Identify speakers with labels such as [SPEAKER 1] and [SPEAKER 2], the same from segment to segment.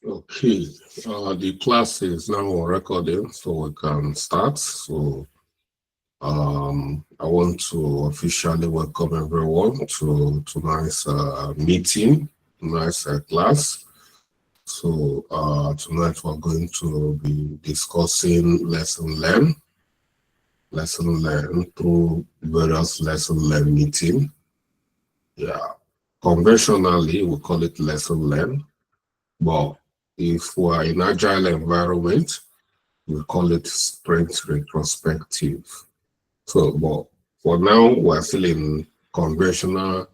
[SPEAKER 1] Okay, the class is now on recording, so we can start. So I want to officially welcome everyone to tonight's meeting, tonight's class. So tonight we're going to be discussing lesson learn through various lesson learn meeting. Yeah, conventionally we call it lesson learn, but if we're in agile environment, we call it sprint retrospective. So, but for now, we're still in conventional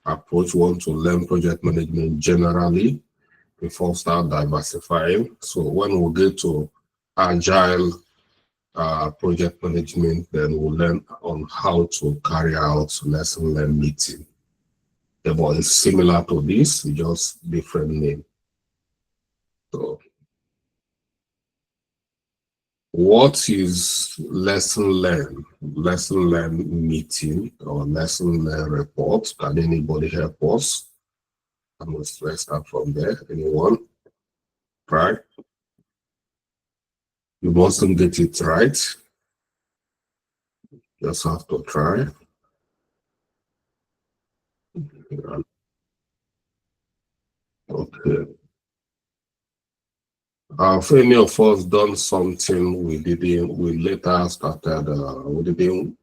[SPEAKER 1] approach. We want to learn project management generally before start diversifying. So when we get to agile project management, then we'll learn on how to carry out lesson learn meeting. Yeah, but it's similar to this, just different name. So what is lesson learn? Lesson learn meeting or lesson learn report? Can anybody help us? And let's start from there. Anyone? Try. You mustn't get it right. Just have to try. Okay. If any of us done something we later started, we didn't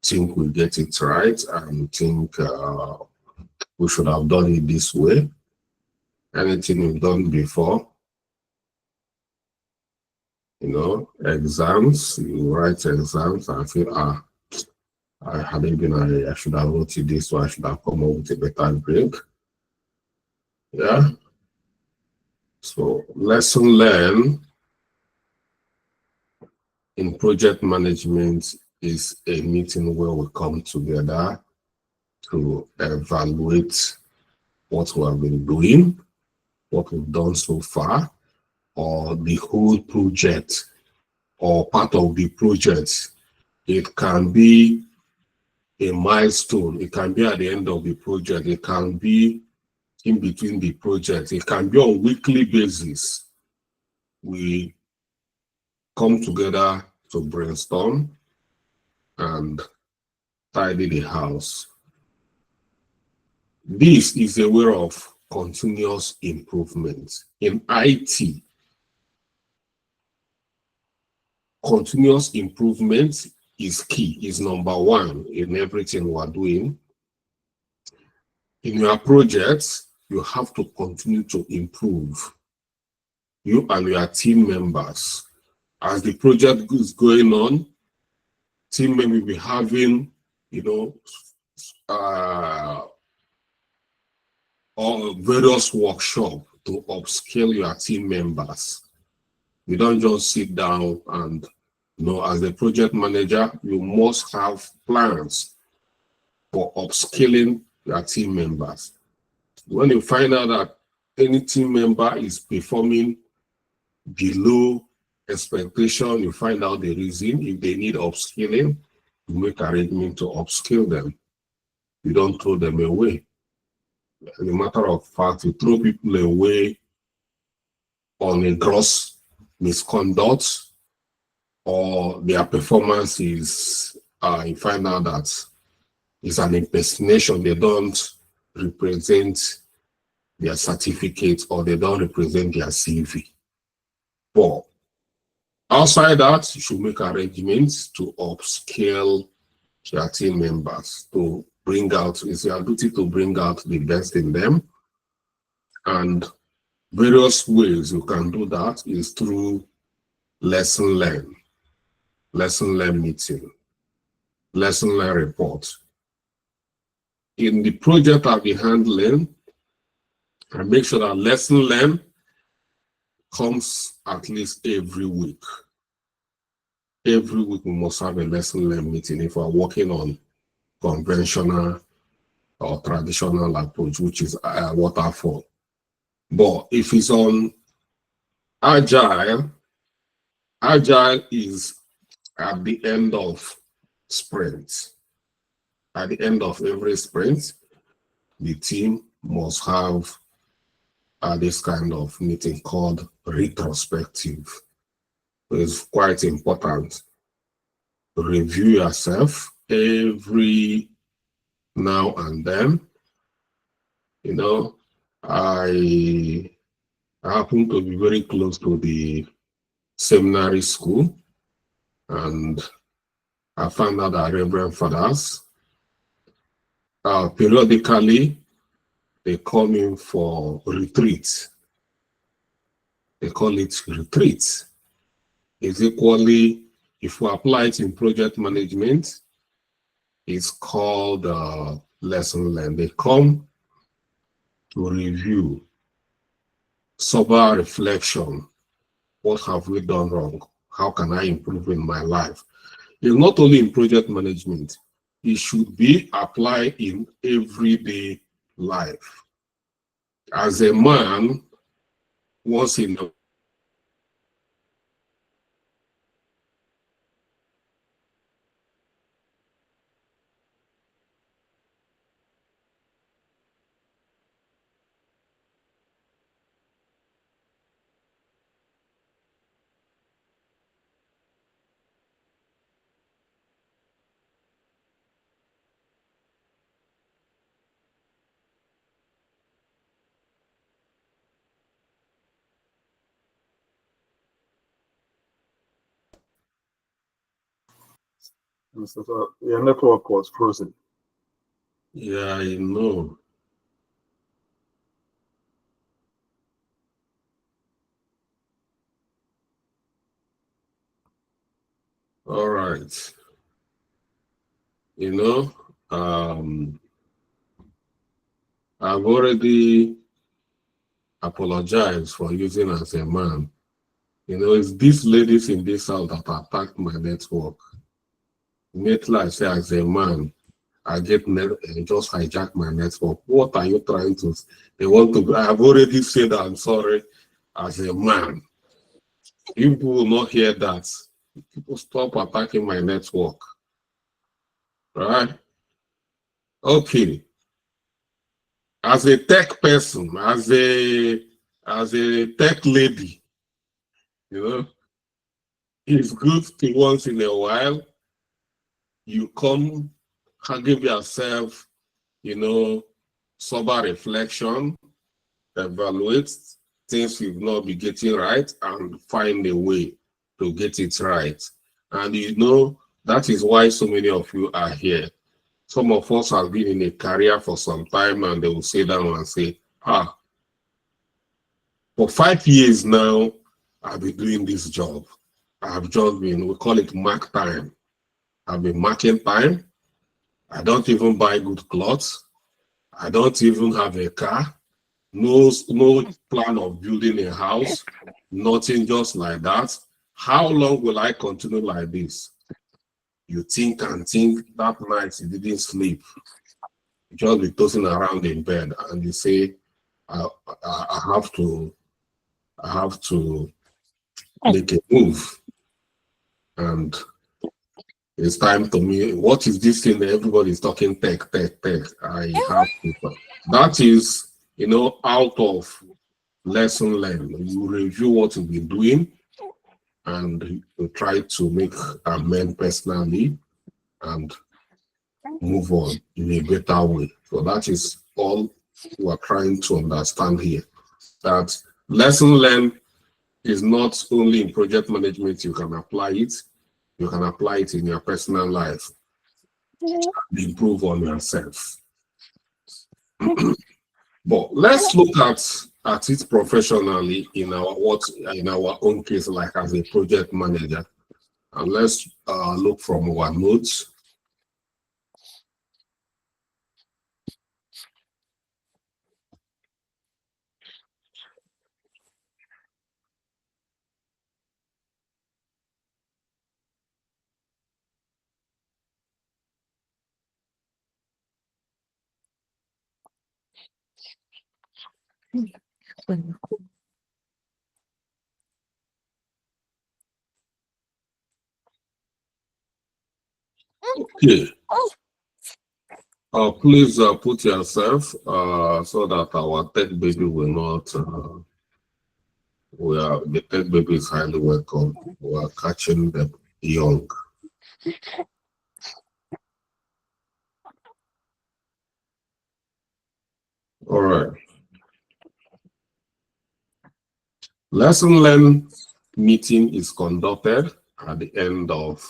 [SPEAKER 1] think we get it right and think we should have done it this way. Anything you've done before, exams, you write exams and feel, I should have wrote it this way, I should have come up with a better grade. Yeah. So lesson learned in project management is a meeting where we come together to evaluate what we have been doing, what we've done so far, or the whole project, or part of the project. It can be a milestone, it can be at the end of the project, it can be in between the project, it can be on weekly basis. We come together to brainstorm and tidy the house. This is a way of continuous improvement. In IT, continuous improvement is key, is number one in everything we're doing. In your projects, you have to continue to improve. You and your team members. As the project is going on, team may be having, or various workshops to upskill your team members. You don't just sit down and, as a project manager, you must have plans for upskilling your team members. When you find out that any team member is performing below expectation, you find out the reason. If they need upskilling, you make arrangement to upskill them. You don't throw them away. As a matter of fact, you throw people away on a gross misconduct or their performance is, you find out that it's an impersonation. They don't represent their certificate or they don't represent their CV. But outside that, you should make arrangements to upscale your team members to bring out, it's your duty to bring out the best in them. And various ways you can do that is through lesson learn meeting, lesson learn report. In the project I'll be handling, I make sure that lesson learn comes at least every week. Every week we must have a lesson learn meeting if we're working on conventional or traditional approach, which is waterfall. But if it's on agile is at the end of sprint. At the end of every sprint, the team must have this kind of meeting called retrospective. It's quite important to review yourself every now and then. You know, I happen to be very close to the seminary school, and I found out that Reverend Fathers periodically they come in for retreats. They call it retreats. It's equally, if we apply it in project management, it's called lesson learned. They come to review, sober reflection. What have we done wrong? How can I improve in my life? It's not only in project management. It should be applied in everyday life. As a man, once in a
[SPEAKER 2] So your network was frozen.
[SPEAKER 1] Yeah, I know. All right. You know, I've already apologized for using as a man. You know, it's these ladies in this house that attacked my network. Immediately I say, as a man, I just hijack my network. What are you trying to? They want to. I've already said I'm sorry as a man. People will not hear that. People stop attacking my network. Right? Okay. As a tech person, as a tech lady, you know, it's good to once in a while you come and give yourself, you know, sober reflection, evaluate things you've not been getting right, and find a way to get it right. And you know, that is why so many of you are here. Some of us have been in a career for some time, and they will sit down and say, for 5 years now, I've been doing this job. I've just been, we call it mark time. I've been marking time. I don't even buy good clothes. I don't even have a car. No plan of building a house. Nothing, just like that. How long will I continue like this? You think and think. That night you didn't sleep. You just be tossing around in bed, and you say, I have to make a move. And it's time to me. What is this thing that everybody's talking tech? I have to. That is, you know, out of lesson learned. You review what you've been doing and you try to make amend personally and move on in a better way. So that is all we're trying to understand here. That lesson learned is not only in project management, you can apply it, you can apply it in your personal life, improve on yourself. But let's look at it professionally in our own case, like as a project manager. And let's look from our notes. Okay. Please put yourself so that our tech baby will not. The tech baby is highly welcome. We are catching the young. All right. Lesson learned meeting is conducted at the end of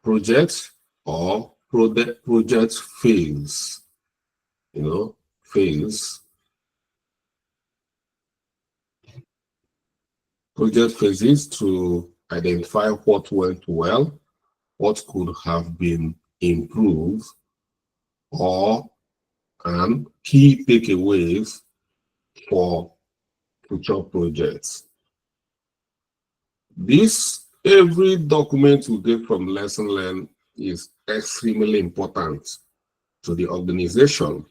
[SPEAKER 1] project or project phase. Phase. Project phases to identify what went well, what could have been improved, and key takeaways for future projects. Every document we get from lesson learned is extremely important to the organization.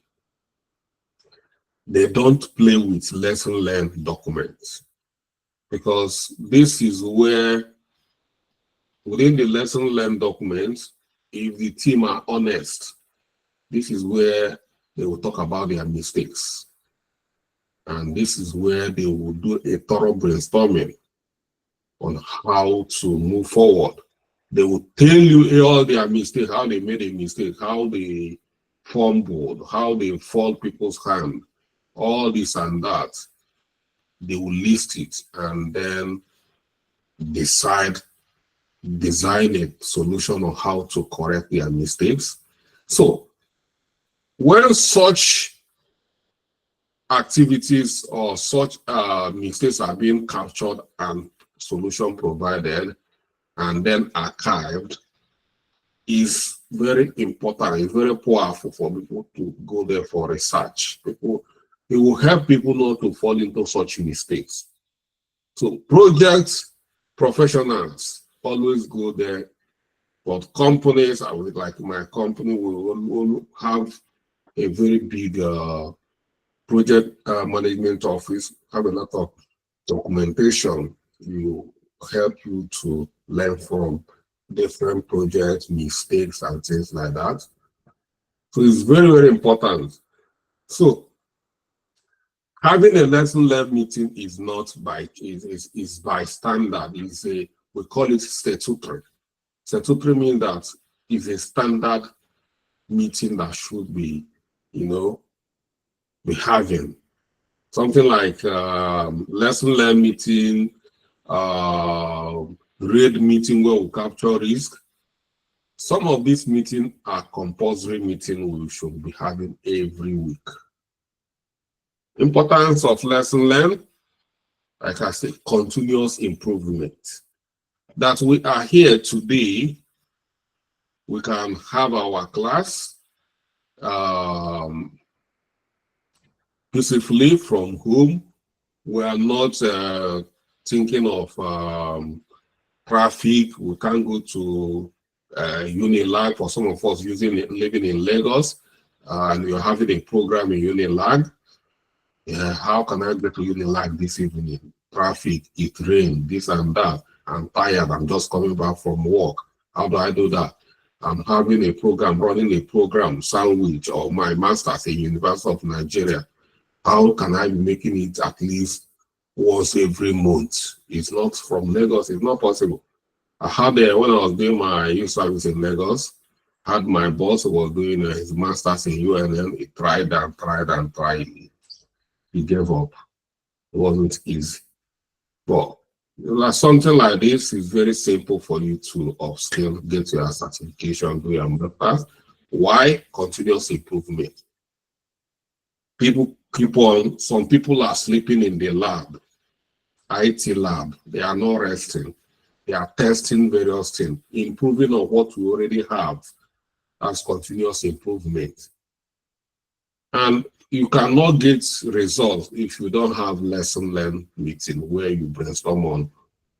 [SPEAKER 1] They don't play with lesson learned documents, because this is where, within the lesson learned documents, if the team are honest, this is where they will talk about their mistakes. And this is where they will do a thorough brainstorming on how to move forward. They will tell you all their mistakes, how they made a mistake, how they fumbled, how they fall people's hand, all this and that. They will list it and then design a solution on how to correct their mistakes. So when such activities or such mistakes are being captured and solution provided and then archived, is very important. It's very powerful for people to go there for research. It will help people not to fall into such mistakes. So project professionals always go there, but companies, like my company, will have a very big project management office, have a lot of documentation. You help you to learn from different project mistakes and things like that. So it's very, very important. So having a lesson learned meeting is not by is by standard. We call it statutory. Statutory means that it's a standard meeting that should be, be having. Something like lesson learned meeting, RAID meeting where we capture risk. Some of these meetings are compulsory meetings we should be having every week. Importance of lesson learned, like I said, continuous improvement. That we are here today, we can have our class peacefully from home. We are not thinking of traffic. We can't go to Unilag. For some of us living in Lagos, and you're having a program in Unilag. How can I get to Unilag this evening? Traffic, it rained, this and that. I'm tired. I'm just coming back from work. How do I do that? I'm having a program, running a program, Sandwich, or my master's in University of Nigeria. How can I be making it at least once every month? It's not from Lagos. It's not possible. I had when I was doing my youth service in Lagos, had my boss who was doing his master's in UNN. He tried and tried and tried. He gave up. It wasn't easy. But something like this is very simple for you to upskill, get your certification, do your master's. Why? Continuous improvement. Some people are sleeping in the lab, IT lab. They are not resting. They are testing various things, improving on what we already have as continuous improvement. And you cannot get results if you don't have lesson learned meeting where you brainstorm on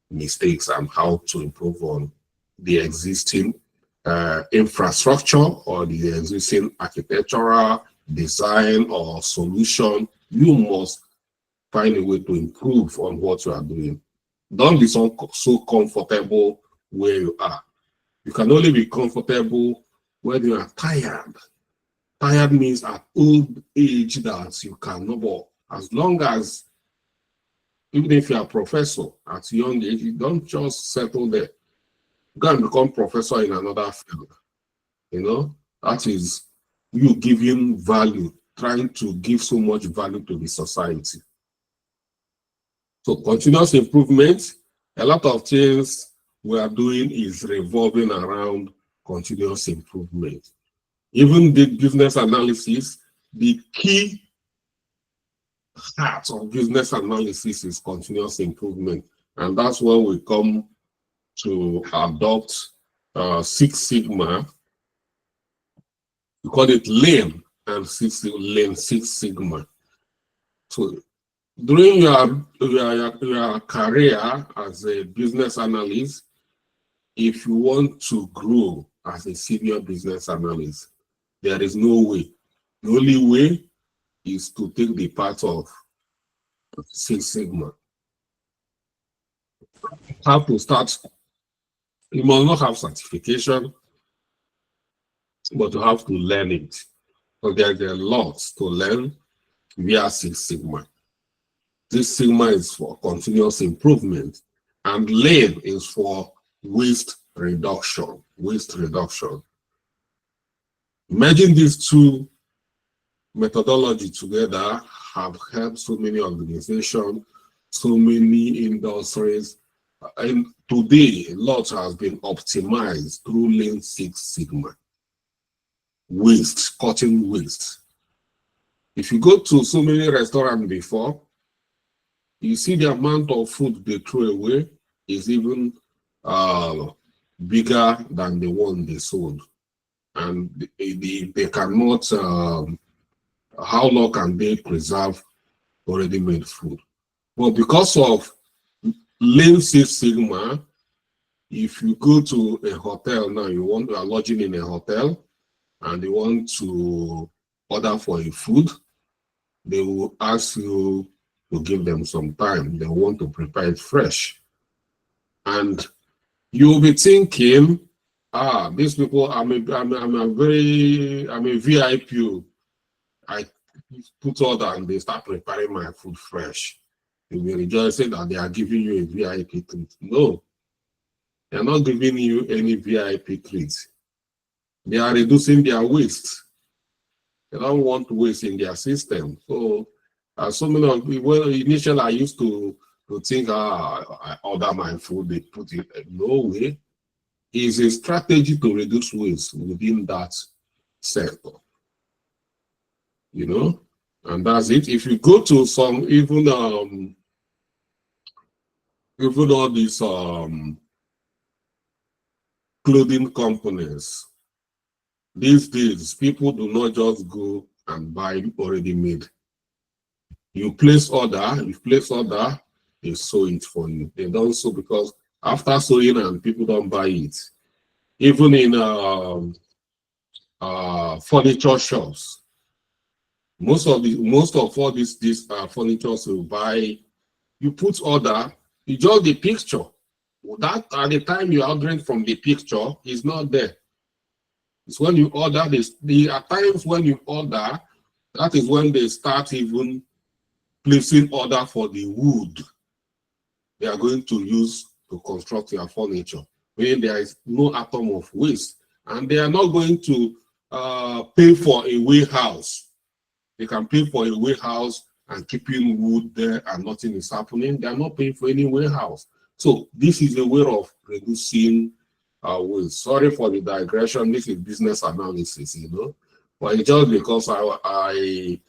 [SPEAKER 1] mistakes and how to improve on the existing infrastructure or the existing architectural design or solution. You must find a way to improve on what you are doing. Don't be so comfortable where you are. You can only be comfortable when you are tired. Tired means at old age that you cannot, but as long as, even if you're a professor at young age, you don't just settle there. You can become professor in another field. You know, that is you giving value, trying to give so much value to the society. So continuous improvement, a lot of things we are doing is revolving around continuous improvement. Even the business analysis, the key heart of business analysis is continuous improvement. And that's when we come to adopt Six Sigma. We call it Lean and Lean Six Sigma. So during your career as a business analyst, if you want to grow as a senior business analyst, there is no way. The only way is to take the path of Six Sigma. You have to start. You must not have certification, but you have to learn it. So there's a lot to learn via Six Sigma. Six Sigma is for continuous improvement, and Lean is for waste reduction. Waste reduction. Merging these two methodology together have helped so many organizations, so many industries, and today a lot has been optimized through Lean Six Sigma. Waste, cutting waste. If you go to so many restaurants before, you see the amount of food they throw away is even bigger than the one they sold. And they cannot, how long can they preserve already made food? Well, because of Lean Six Sigma, if you go to a hotel now, you are lodging in a hotel and you want to order for a food, they will ask you to give them some time. They want to prepare it fresh. And you'll be thinking, these people, I'm a VIP. I put order and they start preparing my food fresh. You'll be rejoicing that they are giving you a VIP treat. No, they're not giving you any VIP treats. They are reducing their waste. They don't want waste in their system. So, so many of people, initially I used to think, I order my food, they put it. No way. It's a strategy to reduce waste within that sector. You know, and that's it. If you go to some even all these clothing companies, these days people do not just go and buy already made. You place order, they sew it for you. They don't sew because after sewing and people don't buy it. Even in furniture shops, most of all these furniture will buy. You put order, you just the picture. That at the time you're ordering from the picture is not there. It's when you order this. At times when you order, that is when they start even placing order for the wood they are going to use to construct your furniture, when there is no atom of waste, and they are not going to pay for a warehouse. They can pay for a warehouse and keeping wood there and nothing is happening. They are not paying for any warehouse. So this is a way of reducing waste. Sorry for the digression. This is business analysis, you know, but it's just because I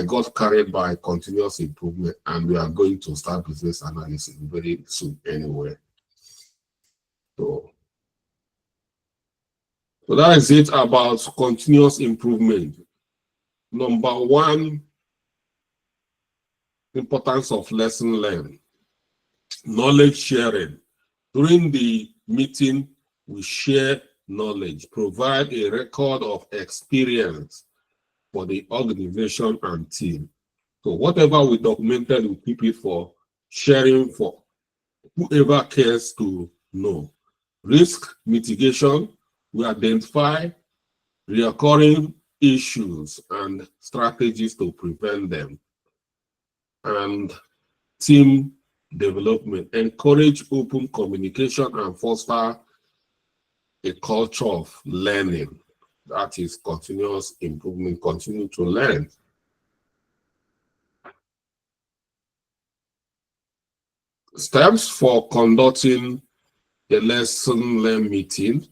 [SPEAKER 1] got carried by continuous improvement, and we are going to start business analysis very soon anyway. So that is it about continuous improvement. Number one, importance of lesson learned. Knowledge sharing. During the meeting, we share knowledge, provide a record of experience for the organization and team. So whatever we documented, we keep it for sharing for whoever cares to know. Risk mitigation, we identify recurring issues and strategies to prevent them. And team development, encourage open communication and foster a culture of learning. That is continuous improvement, continue to learn. Steps for conducting a lesson learned meeting.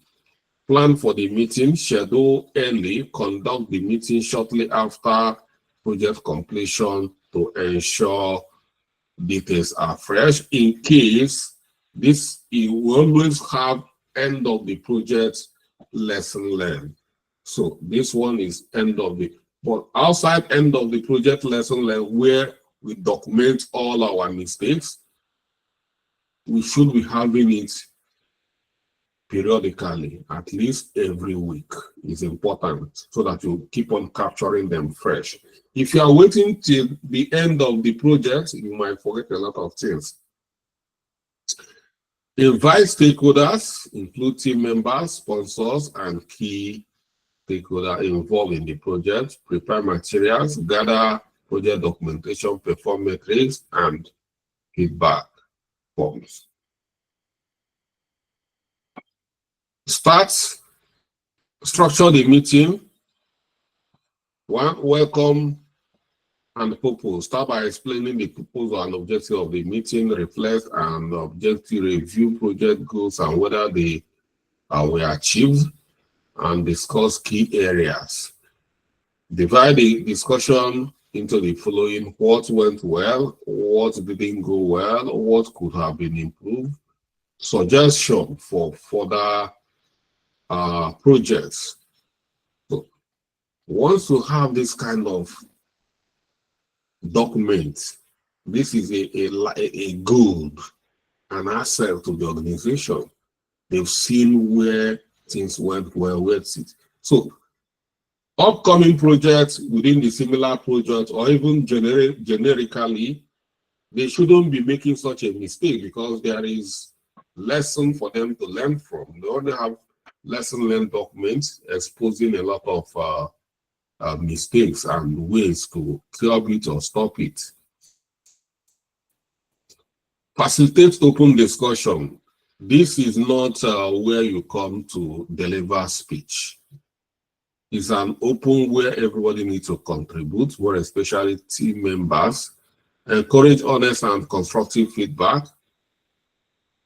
[SPEAKER 1] Plan for the meeting, schedule early, conduct the meeting shortly after project completion to ensure details are fresh. In case this, you will always have end of the project lesson learned. So this one is end of the, but outside end of the project lesson learned, where we document all our mistakes, we should be having it periodically, at least every week is important so that you keep on capturing them fresh. If you are waiting till the end of the project, you might forget a lot of things. Invite stakeholders, include team members, sponsors, and key stakeholders involved in the project. Prepare materials, gather project documentation, perform metrics, and feedback forms. Structure the meeting. One, welcome and purpose. Start by explaining the purpose and objective of the meeting, reflect and objective review project goals and whether they were achieved, and discuss key areas. Divide the discussion into the following: what went well, what didn't go well, what could have been improved, suggestion for further projects. So once you have this kind of document, this is a good, an asset to the organization. They've seen where things went well, where it's it. So upcoming projects within the similar project, or even generically, they shouldn't be making such a mistake because there is lesson for them to learn from. They already have lesson learned documents exposing a lot of mistakes and ways to curb it or stop it. Facilitate open discussion. This is not where you come to deliver speech. It's an open where everybody needs to contribute, where especially team members. Encourage honest and constructive feedback.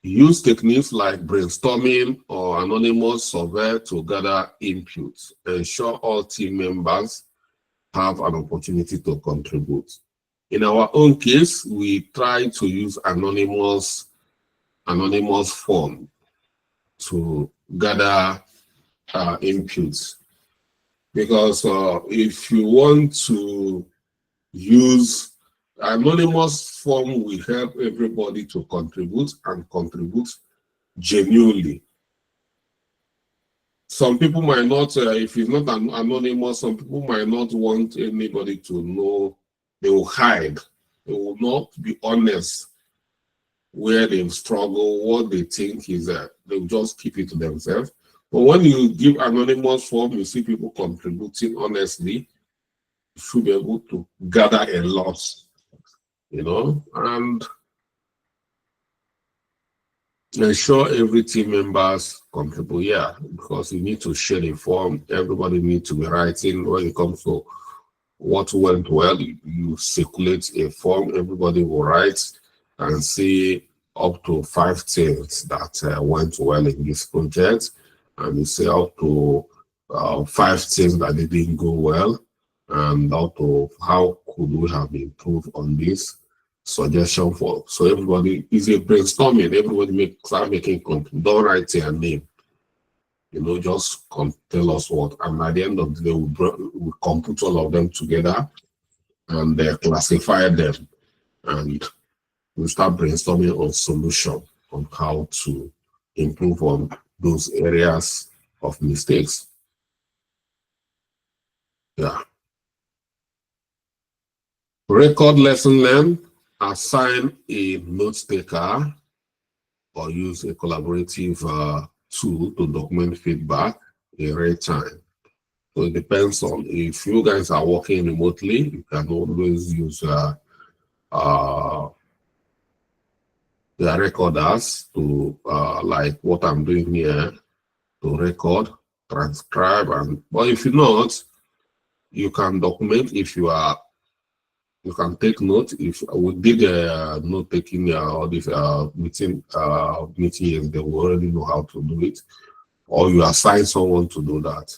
[SPEAKER 1] Use techniques like brainstorming or anonymous survey to gather input. Ensure all team members have an opportunity to contribute. In our own case, we try to use anonymous form to gather inputs. Because if you want to use anonymous form, will help everybody to contribute and contribute genuinely. Some people might not, if it's not anonymous, some people might not want anybody to know. They will hide. They will not be honest where they've struggled, what they think is that they'll just keep it to themselves. But when you give anonymous form, you see people contributing honestly, you should be able to gather a lot, you know, and ensure every team members contribute. Yeah, because you need to share the form. Everybody needs to be writing when it comes to what went well. You circulate a form, everybody will write and see up to 5 things that went well in this project, and you say up to 5 things that didn't go well, and up to how could we have improved on this suggestion for. So everybody is a brainstorming. Everybody start making content. Don't write their name. You know, just tell us what. And at the end of the day, we compute all of them together and classify them, and we start brainstorming on solution on how to improve on those areas of mistakes. Yeah. Record lesson learned. Assign a note taker or use a collaborative tool to document feedback in real time. So it depends on if you guys are working remotely, you can always use the recorders to like what I'm doing here, to record, transcribe, and but if you're not, you can document. If you are, you can take note. If we did note taking all this meetings, they will already know how to do it, or you assign someone to do that.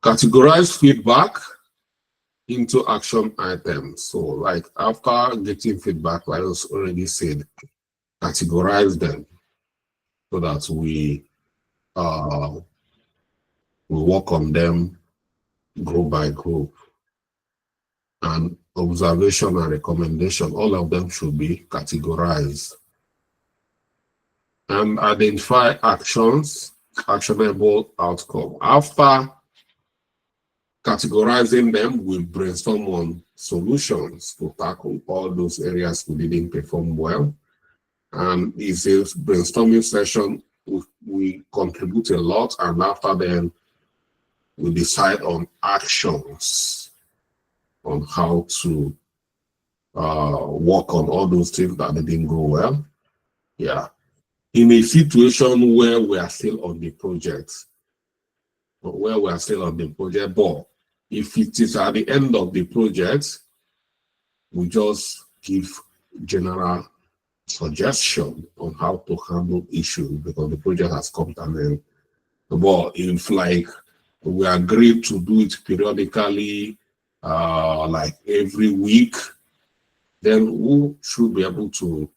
[SPEAKER 1] Categorize feedback into action items. So, like after getting feedback, like I already said, categorize them so that we work on them group by group. And observation and recommendation, all of them should be categorized. And identify actions, actionable outcome. After categorizing them, we brainstorm on solutions to tackle all those areas we didn't perform well. And it's a brainstorming session. We contribute a lot, and after then, we decide on actions on how to work on all those things that didn't go well. Yeah. In a situation where we are still on the project, but if it is at the end of the project, we just give general suggestion on how to handle issues because the project has come to an end. But if like we agreed to do it periodically, like every week, then we should be able to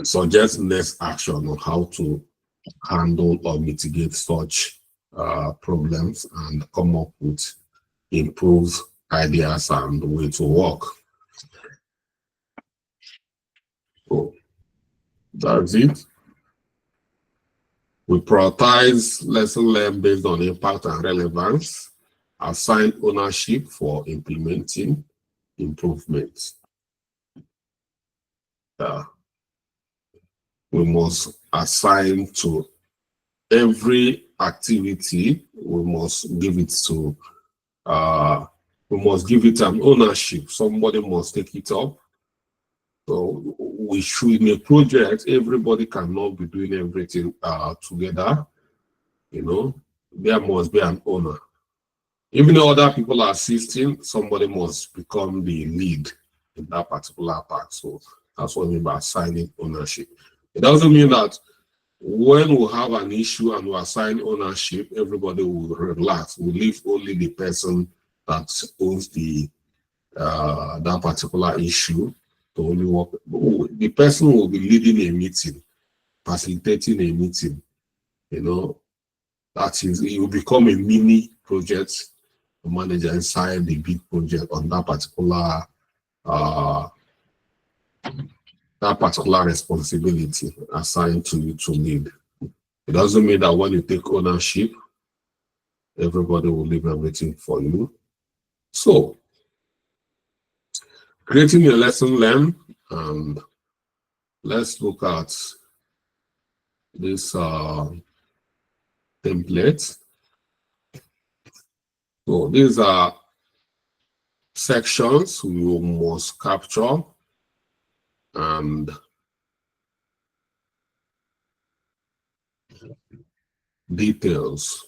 [SPEAKER 1] suggest next action on how to handle or mitigate such problems and come up with improved ideas and way to work. So that's it. We prioritize lesson learned based on impact and relevance, assign ownership for implementing improvements. We must assign to every activity, we must give it an ownership. Somebody must take it up. So we should, in a project, everybody cannot be doing everything together. You know, there must be an owner. Even though other people are assisting, somebody must become the lead in that particular part. So that's what we mean by assigning ownership. It doesn't mean that when we have an issue and we assign ownership, everybody will relax. We leave only the person that owns the that particular issue to only work. The person will be leading a meeting, facilitating a meeting. You know, that is, it will become a mini project manager inside the big project on that particular responsibility assigned to you to lead. It doesn't mean that when you take ownership, everybody will leave everything for you. So, creating a lesson learned, and let's look at this template. So these are sections we must capture and details.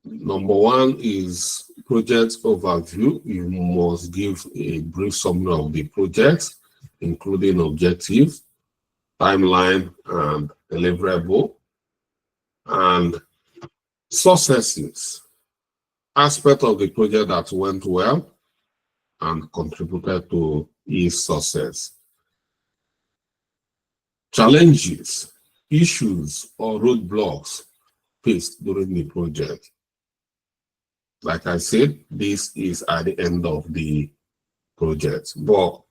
[SPEAKER 1] Number one is project overview. You must give a brief summary of the project, including objectives, timeline, and deliverable, and successes, aspect of the project that went well and contributed to its success. Challenges, issues, or roadblocks faced during the project. Like I said, this is at the end of the project. But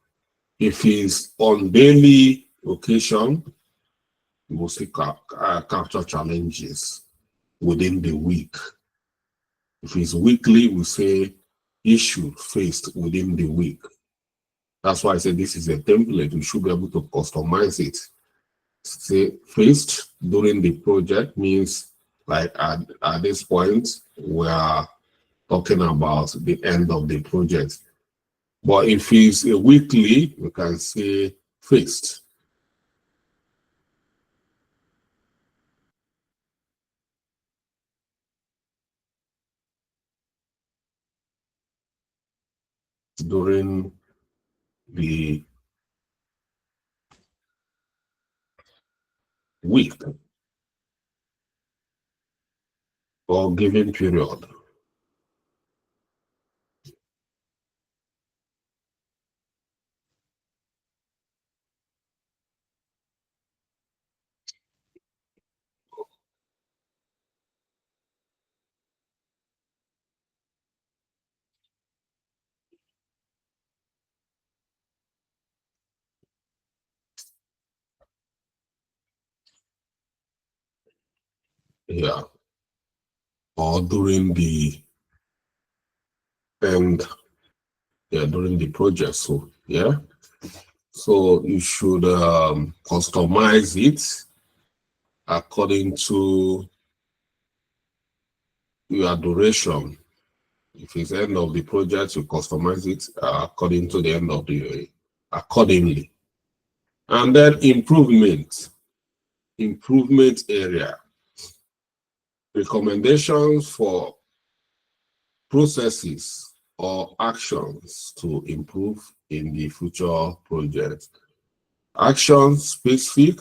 [SPEAKER 1] if it's on daily occasion, we will see capture challenges within the week. If it's weekly, we say issue faced within the week. That's why I said this is a template. We should be able to customize it. Say faced during the project means Like at this point, we are talking about the end of the project. But if it's a weekly, we can say fixed. During the week or given period. Yeah. Or during the end, yeah, during the project. So yeah. So you should customize it according to your duration. If it's end of the project, you customize it according to the end of the accordingly. And then improvement area. Recommendations for processes or actions to improve in the future project. Actions specific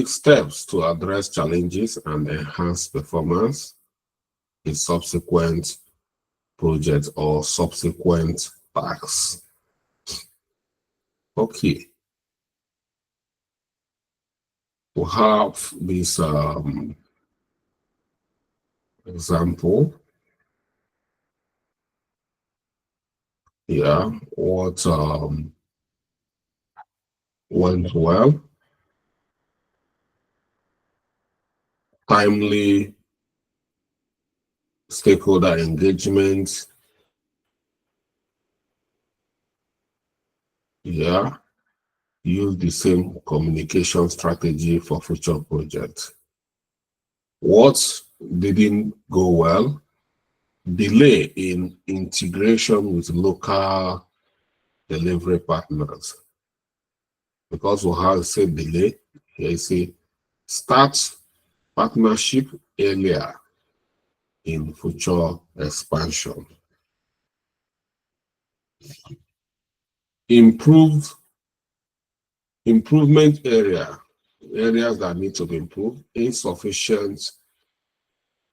[SPEAKER 1] steps to address challenges and enhance performance in subsequent projects or subsequent tasks. Okay. We have this example here. What went well? Timely stakeholder engagement. Yeah. Use the same communication strategy for future projects. What didn't go well? Delay in integration with local delivery partners. Because we have said delay, here you see start partnership earlier in future expansion. Improvement areas that need to be improved, insufficient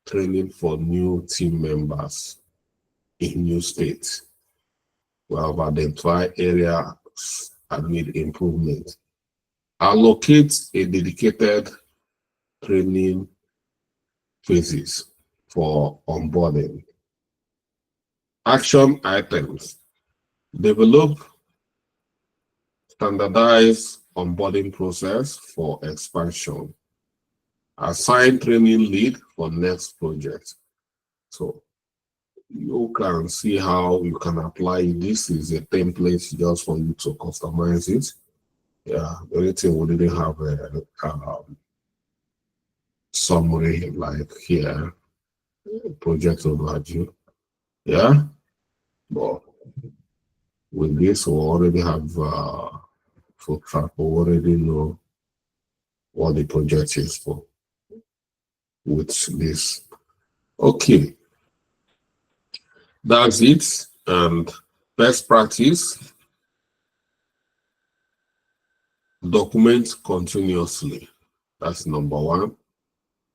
[SPEAKER 1] training for new team members in new states. We have identified areas that need improvement. Allocate a dedicated training phases for onboarding. Action items. Develop standardized onboarding process for expansion. Assign training lead for next project. So you can see how you can apply it. This is a template just for you to customize it. Yeah, the only thing we didn't have a summary like here, project overview. Yeah, but with this we already have full track. We already know what the project is for with this. Okay, that's it. And best practice, document continuously. That's number one.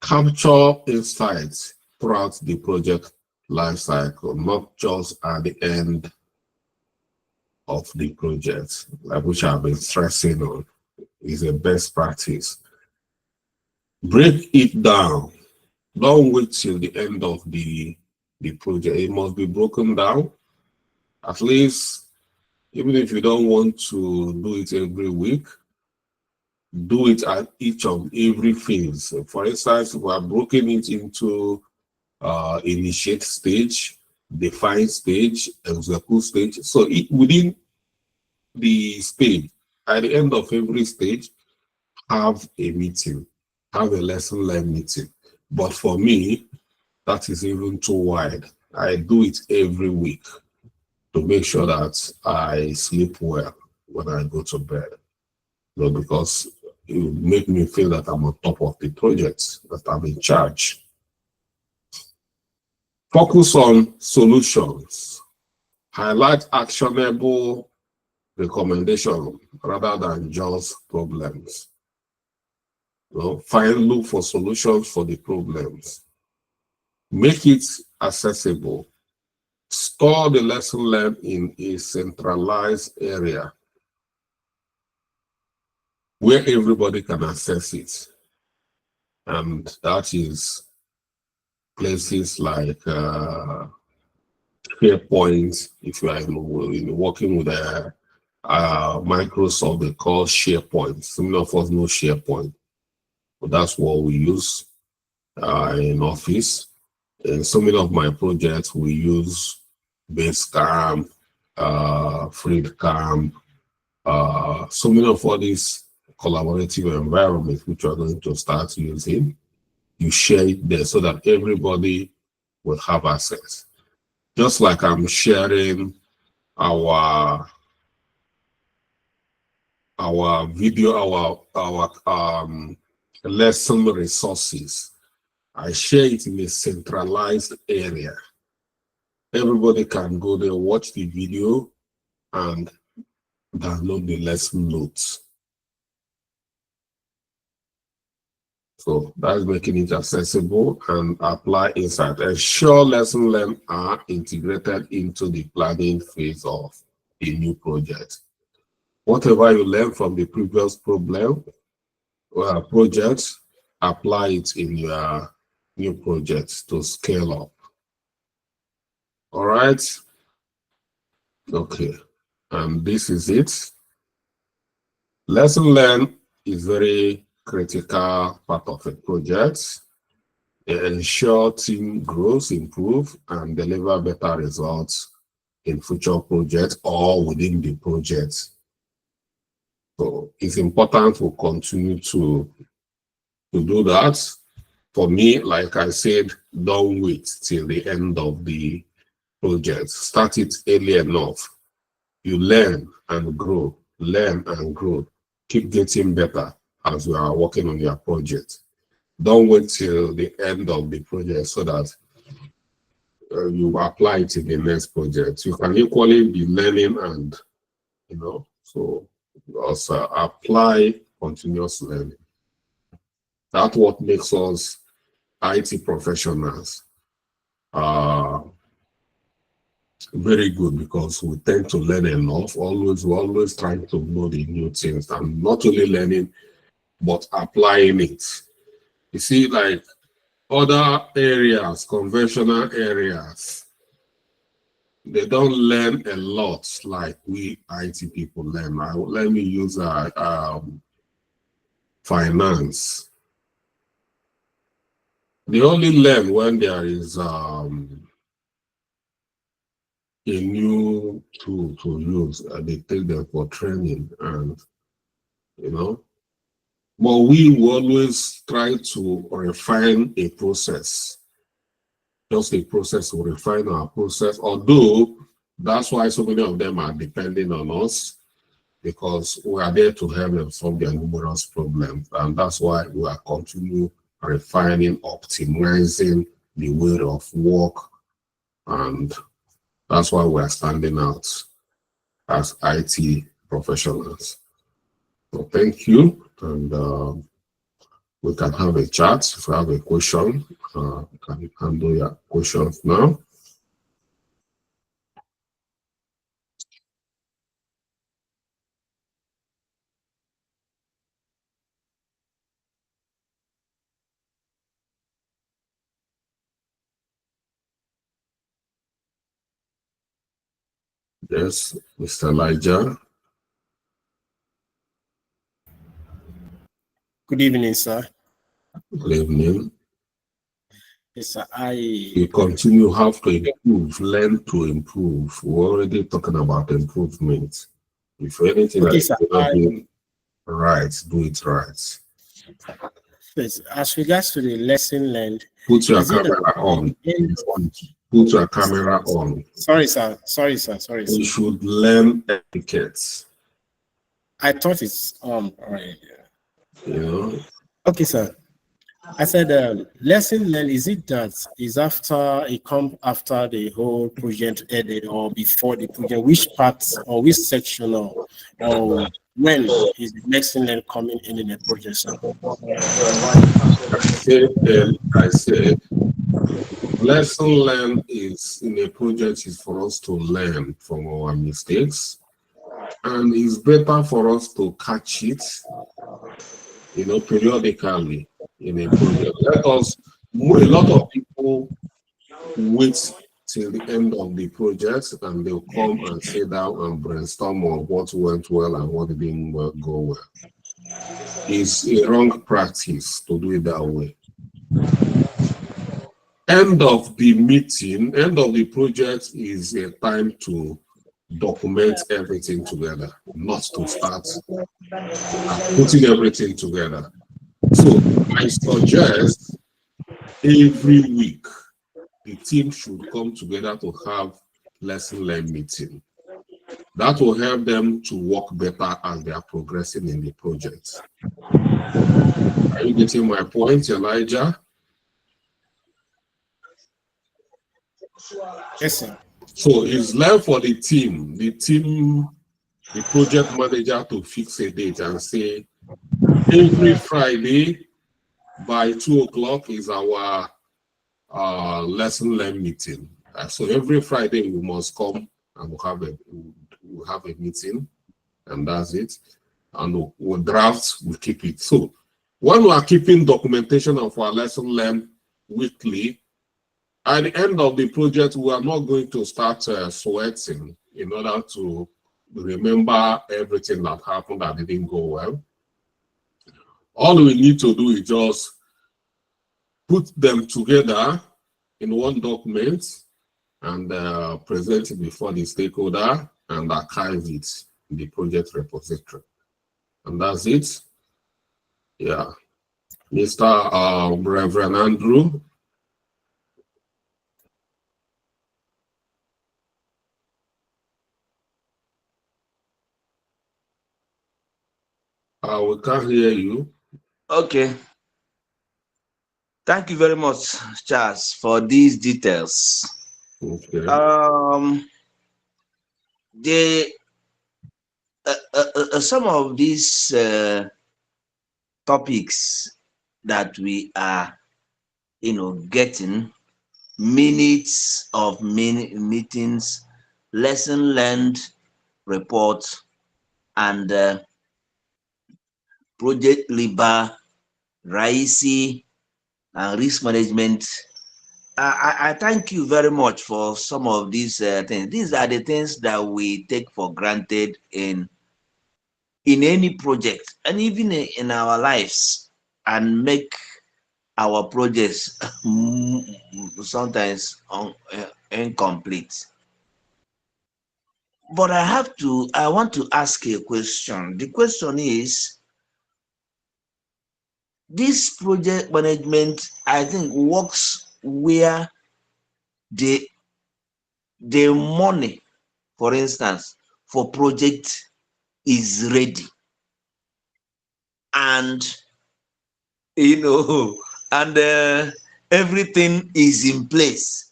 [SPEAKER 1] Capture insights throughout the project life cycle, not just at the end of the project, like which I've been stressing on, is a best practice. Break it down. Don't wait till the end of the project. It must be broken down. At least, even if you don't want to do it every week, do it at each of every phase. For instance, we are broken it into initiate stage, define stage, execute stage. So within the stage, at the end of every stage, have a meeting have a lesson learned meeting. But for me, that is even too wide. I do it every week to make sure that I sleep well when I go to bed. You know, because it will make me feel that I'm on top of the project, that I'm in charge. Focus on solutions. Highlight actionable recommendation rather than just problems. You know, look for solutions for the problems. Make it accessible. Store the lesson learned in a centralized area where everybody can access it. And that is places like SharePoint. If you are working with Microsoft, they call SharePoint. Some of us know SharePoint. But that's what we use in Office. In so many of my projects, we use Basecamp, FreeCamp, so many of all these collaborative environments which are going to start using. You share it there so that everybody will have access. Just like I'm sharing our video, our lesson resources. I share it in a centralized area. Everybody can go there, watch the video, and download the lesson notes. So that's making it accessible and apply insight. Ensure lesson learned are integrated into the planning phase of a new project. Whatever you learn from the previous problem or project, apply it in your new project to scale up. All right. Okay. And this is it. Lesson learned is very critical part of a project. Ensure team grows, improve, and deliver better results in future projects or within the project. So it's important to continue to do that. For me, like I said, don't wait till the end of the project. Start it early enough. You learn and grow, learn and grow. Keep getting better as you are working on your project. Don't wait till the end of the project so that you apply it in the next project. You can equally be learning and, so also apply continuous learning. That's what makes us IT professionals very good, because we tend to learn enough. We're always trying to know the new things, and not only learning, but applying it. You see, like other areas, conventional areas, they don't learn a lot like we IT people learn. Let me use finance. They only learn when there is a new tool to use, and they take them for training, and but we will always try to refine a process. Just a process to refine our process, although that's why so many of them are depending on us, because we are there to help them solve their numerous problems, and that's why we are continuing refining, optimizing the way of work, and that's why we are standing out as IT professionals. So thank you, and we can have a chat. If you have a question, you can handle your questions now. Yes, Mr. Elijah.
[SPEAKER 3] Good evening, sir.
[SPEAKER 1] Good evening.
[SPEAKER 3] Yes, sir.
[SPEAKER 1] You continue have to improve, learn to improve. We're already talking about improvement. If anything
[SPEAKER 3] Okay,
[SPEAKER 1] that
[SPEAKER 3] sir.
[SPEAKER 1] you do right, do it right.
[SPEAKER 3] Please, as regards to the lesson learned,
[SPEAKER 1] Put your
[SPEAKER 3] is it
[SPEAKER 1] camera on.
[SPEAKER 3] in,
[SPEAKER 1] Put your camera on.
[SPEAKER 3] sorry, sir. Sorry, sir. Sorry, sir.
[SPEAKER 1] You should learn etiquette.
[SPEAKER 3] I thought it's all right.
[SPEAKER 1] You know,
[SPEAKER 3] Okay, sir. I said lesson learned, is it that is after it come after the whole project ended or before the project? Which part or which section or when is the lesson learned coming in the project, sir?
[SPEAKER 1] I said, lesson learned is in a project is for us to learn from our mistakes, and it's better for us to catch it, periodically in a project. A lot of people wait till the end of the project and they'll come and sit down and brainstorm on what went well and what didn't go well. It's a wrong practice to do it that way. End of the meeting, end of the project is a time to document everything together, not to start putting everything together. So I suggest every week the team should come together to have lesson learned meeting. That will help them to work better as they are progressing in the project. Are you getting my point, Elijah?
[SPEAKER 3] Yes, sir.
[SPEAKER 1] So it's left for the project manager to fix a date and say, every Friday by 2:00 is our lesson learned meeting. So every Friday we must come and we'll have a meeting, and that's it. And we'll draft, we'll keep it. So when we are keeping documentation of our lesson learned weekly, at the end of the project, we are not going to start sweating in order to remember everything that happened that didn't go well. All we need to do is just put them together in one document and present it before the stakeholder and archive it in the project repository. And that's it. Yeah. Mr. Reverend Andrew. We can't hear you.
[SPEAKER 4] Okay. Thank you very much, Charles, for these details.
[SPEAKER 1] Okay.
[SPEAKER 4] Some of these topics that we are, getting, minutes of meetings, lesson learned reports, and project labor, RISI, and risk management. I thank you very much for some of these things. These are the things that we take for granted in any project and even in our lives, and make our projects sometimes incomplete. But I want to ask a question. The question is, this project management, I think, works where the money, for instance, for project is ready, and and everything is in place.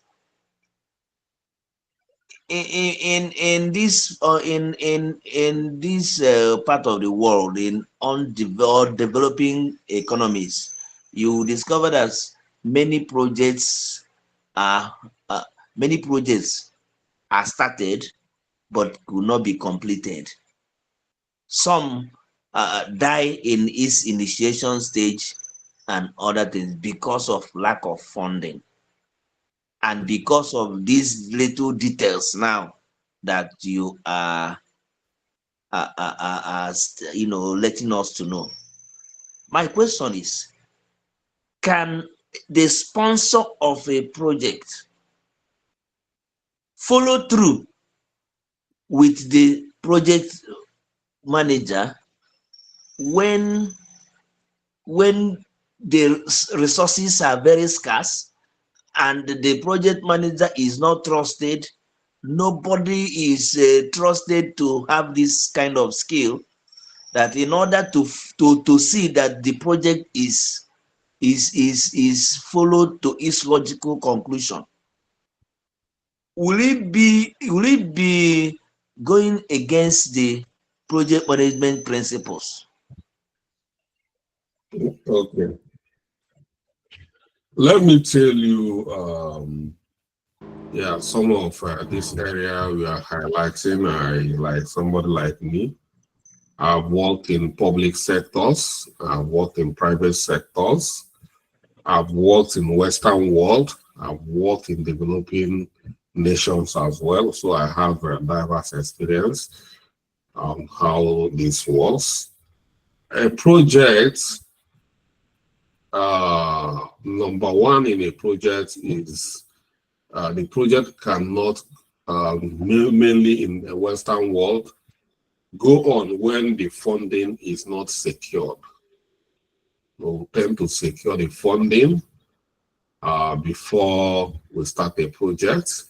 [SPEAKER 4] In this part of the world, in developing economies, you discover that many projects are started but could not be completed. Some die in its initiation stage and other things because of lack of funding. And because of these little details now that you are letting us to know. My question is, can the sponsor of a project follow through with the project manager when the resources are very scarce and the project manager is not trusted, nobody is trusted to have this kind of skill, that in order to see that the project is followed to its logical conclusion, will it be going against the project management principles?
[SPEAKER 1] Okay. Let me tell you, yeah, some of this area we are highlighting, like somebody like me, I've worked in public sectors, I've worked in private sectors, I've worked in Western world, I've worked in developing nations as well. So I have a diverse experience on how this works. A project, number one in a project is the project cannot, mainly in the Western world, go on when the funding is not secured. We tend to secure the funding before we start a project,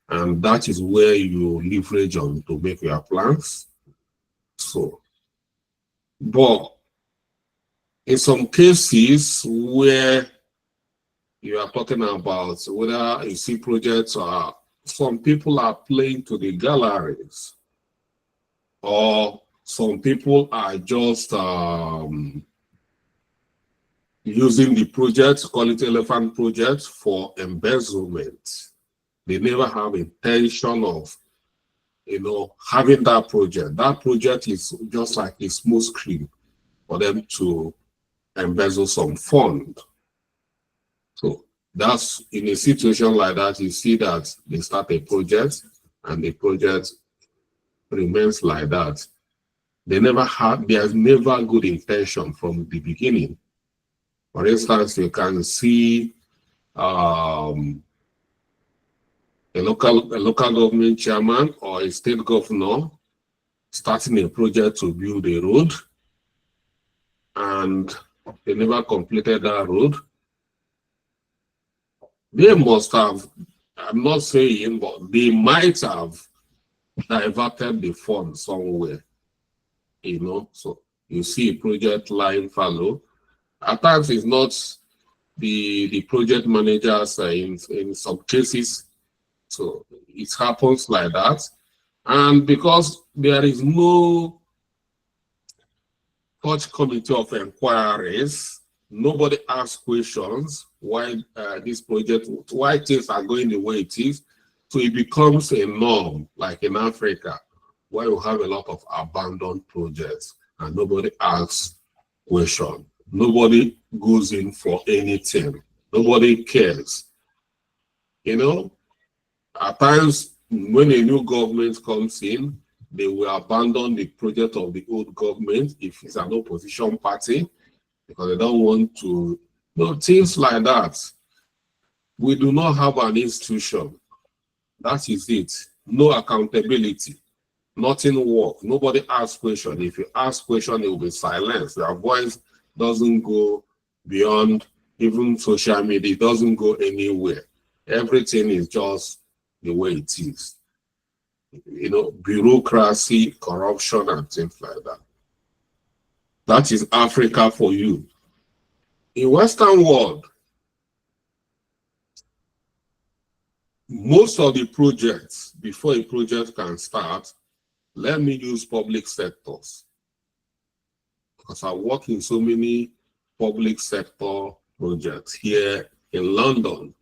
[SPEAKER 1] and that is where you leverage on to make your plans. So, but in some cases where you are talking about whether you see projects or some people are playing to the galleries, or some people are just using the project, call it elephant project, for embezzlement. They never have intention of, having that project. That project is just like a smooth screen for them to embezzle some fund. So that's, in a situation like that, you see that they start a project and the project remains like that. There's never good intention from the beginning. For instance, you can see a local government chairman or a state governor starting a project to build a road, and they never completed that road. They must have, I'm not saying, but they might have diverted the funds somewhere, So you see a project lying fallow. At times, it's not the project managers in some cases. So it happens like that. And because there is no such committee of inquiries, nobody asks questions why this project, why things are going the way it is. So it becomes a norm, like in Africa, where you have a lot of abandoned projects and nobody asks questions. Nobody goes in for anything. Nobody cares. At times, when a new government comes in, they will abandon the project of the old government if it's an opposition party, because they don't want to, things like that. We do not have an institution. That is it. No accountability. Nothing works. Nobody asks questions. If you ask questions, it will be silenced. Your voice doesn't go beyond even social media. It doesn't go anywhere. Everything is just the way it is. Bureaucracy, corruption, and things like that. That is Africa for you. In Western world, most of the projects, before a project can start, let me use public sectors, because I work in so many public sector projects here in London.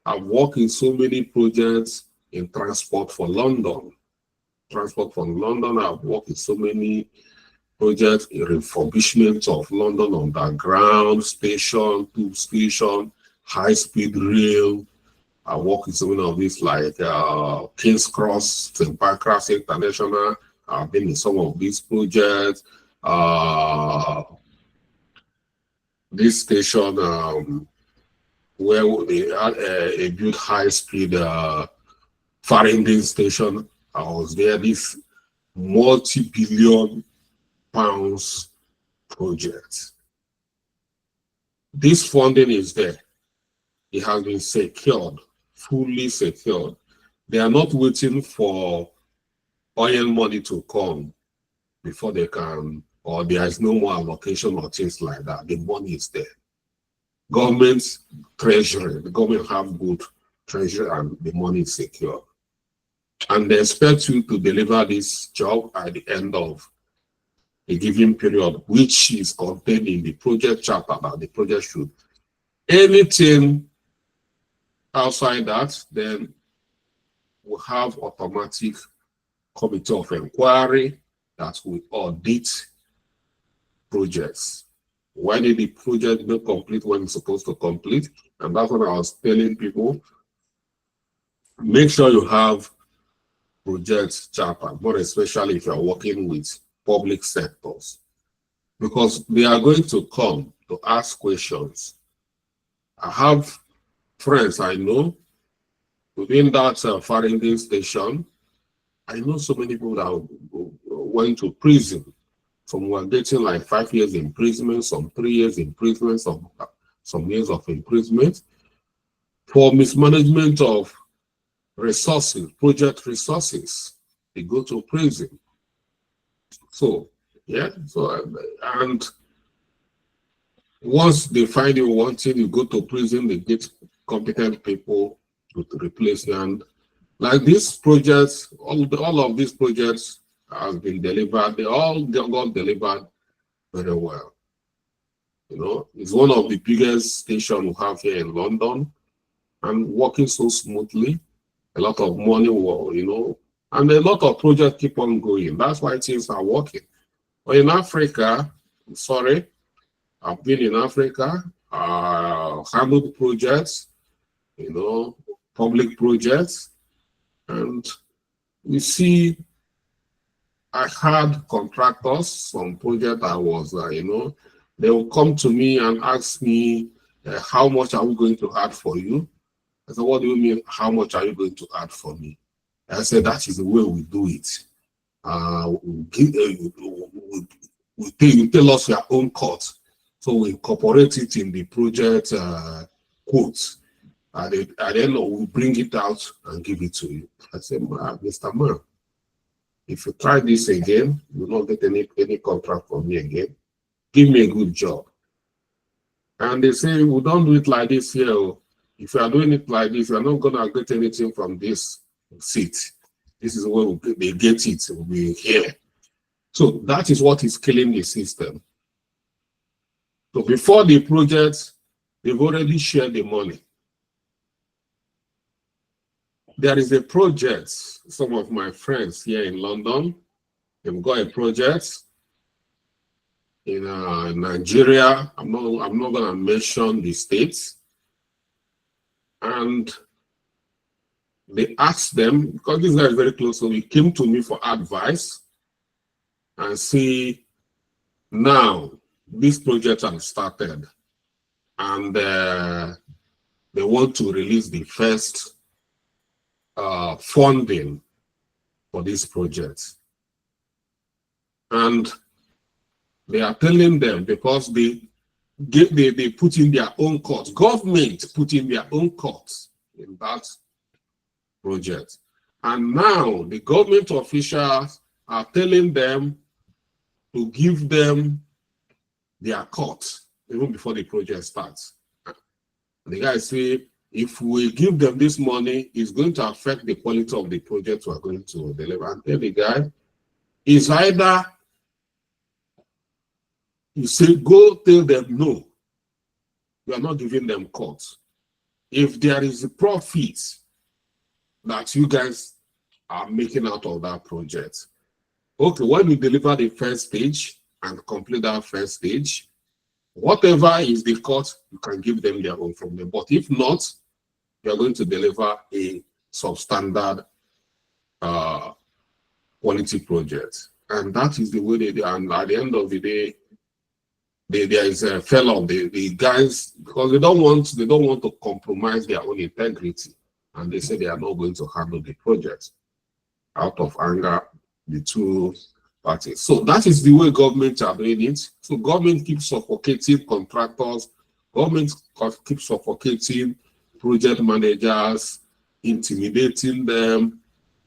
[SPEAKER 1] I work in so many projects in Transport for London. Transport for London, I've worked in so many projects in refurbishment of London Underground, station, tube station, high-speed rail. I work in so many of these, like King's Cross, St. Pancras International. I've been in some of these projects. This station where they had a good high-speed Farringdon station, I was there. This multi-billion pounds project. this funding is there. It has been secured, fully secured. They are not waiting for oil money to come before they can, or there is no more allocation or things like that. The money is there. Government treasury, the government have good treasury and the money is secure. And they expect you to deliver this job at the end of a given period, which is contained in the project charter that the project should. Anything outside that, then we'll have automatic committee of inquiry that will audit projects. Why did the project not complete when it's supposed to complete? And that's what I was telling people. Make sure you have project charter, more especially if you're working with public sectors, because they are going to come to ask questions. I have friends I know within that Faringdon station. I know so many people that went to prison. Some were getting like 5 years imprisonment, some 3 years imprisonment, some years of imprisonment for mismanagement of resources, project resources. They go to prison. So, yeah, and once they find you wanting, you go to prison, they get competent people to replace you. And like these projects, all of these projects have been delivered. They all got delivered very well. You know, it's one of the biggest stations we have here in London and working so smoothly. A lot of money, you know, and a lot of projects keep on going. That's why things are working. But in Africa, sorry, I've been in Africa, handled projects, you know, public projects, and we see I had contractors, some project I was, you know, they will come to me and ask me, how much are we going to add for you? I said, what do you mean, how much are you going to add for me? I said, that is the way we do it. You tell us your own cost. So we incorporate it in the project quotes. And then we bring it out and give it to you. I said, Mr. Man, if you try this again, you will not get any contract from me again. Give me a good job. And they say, we don't do it like this here. If you are doing it like this, you are not going to get anything from this seat. This is where they get it. Will be here. So that is what is killing the system. So before the project, they've already shared the money. There is a project, some of my friends here in London, they've got a project in Nigeria. I'm not going to mention the states. And they asked them, because this guy is very close, so he came to me for advice and see, now this project has started and they want to release the first funding for this project. And they are telling them, because they put in their own costs, government put in their own costs in that project. And now the government officials are telling them to give them their cut even before the project starts. The guy say, if we give them this money, it's going to affect the quality of the project we are going to deliver. And tell the guy, it's either you say, go tell them no, you are not giving them cut. If there is a profit that you guys are making out of that project, okay, when you deliver the first stage and complete that first stage, whatever is the cut, you can give them their own from them. But if not, you are going to deliver a substandard quality project. And that is the way they do. And at the end of the day, there is a fellow, the guys, because they don't want to compromise their own integrity. And they say they are not going to handle the project out of anger, the two parties. So that is the way governments are doing it. So government keeps suffocating contractors Government keeps suffocating project managers, intimidating them,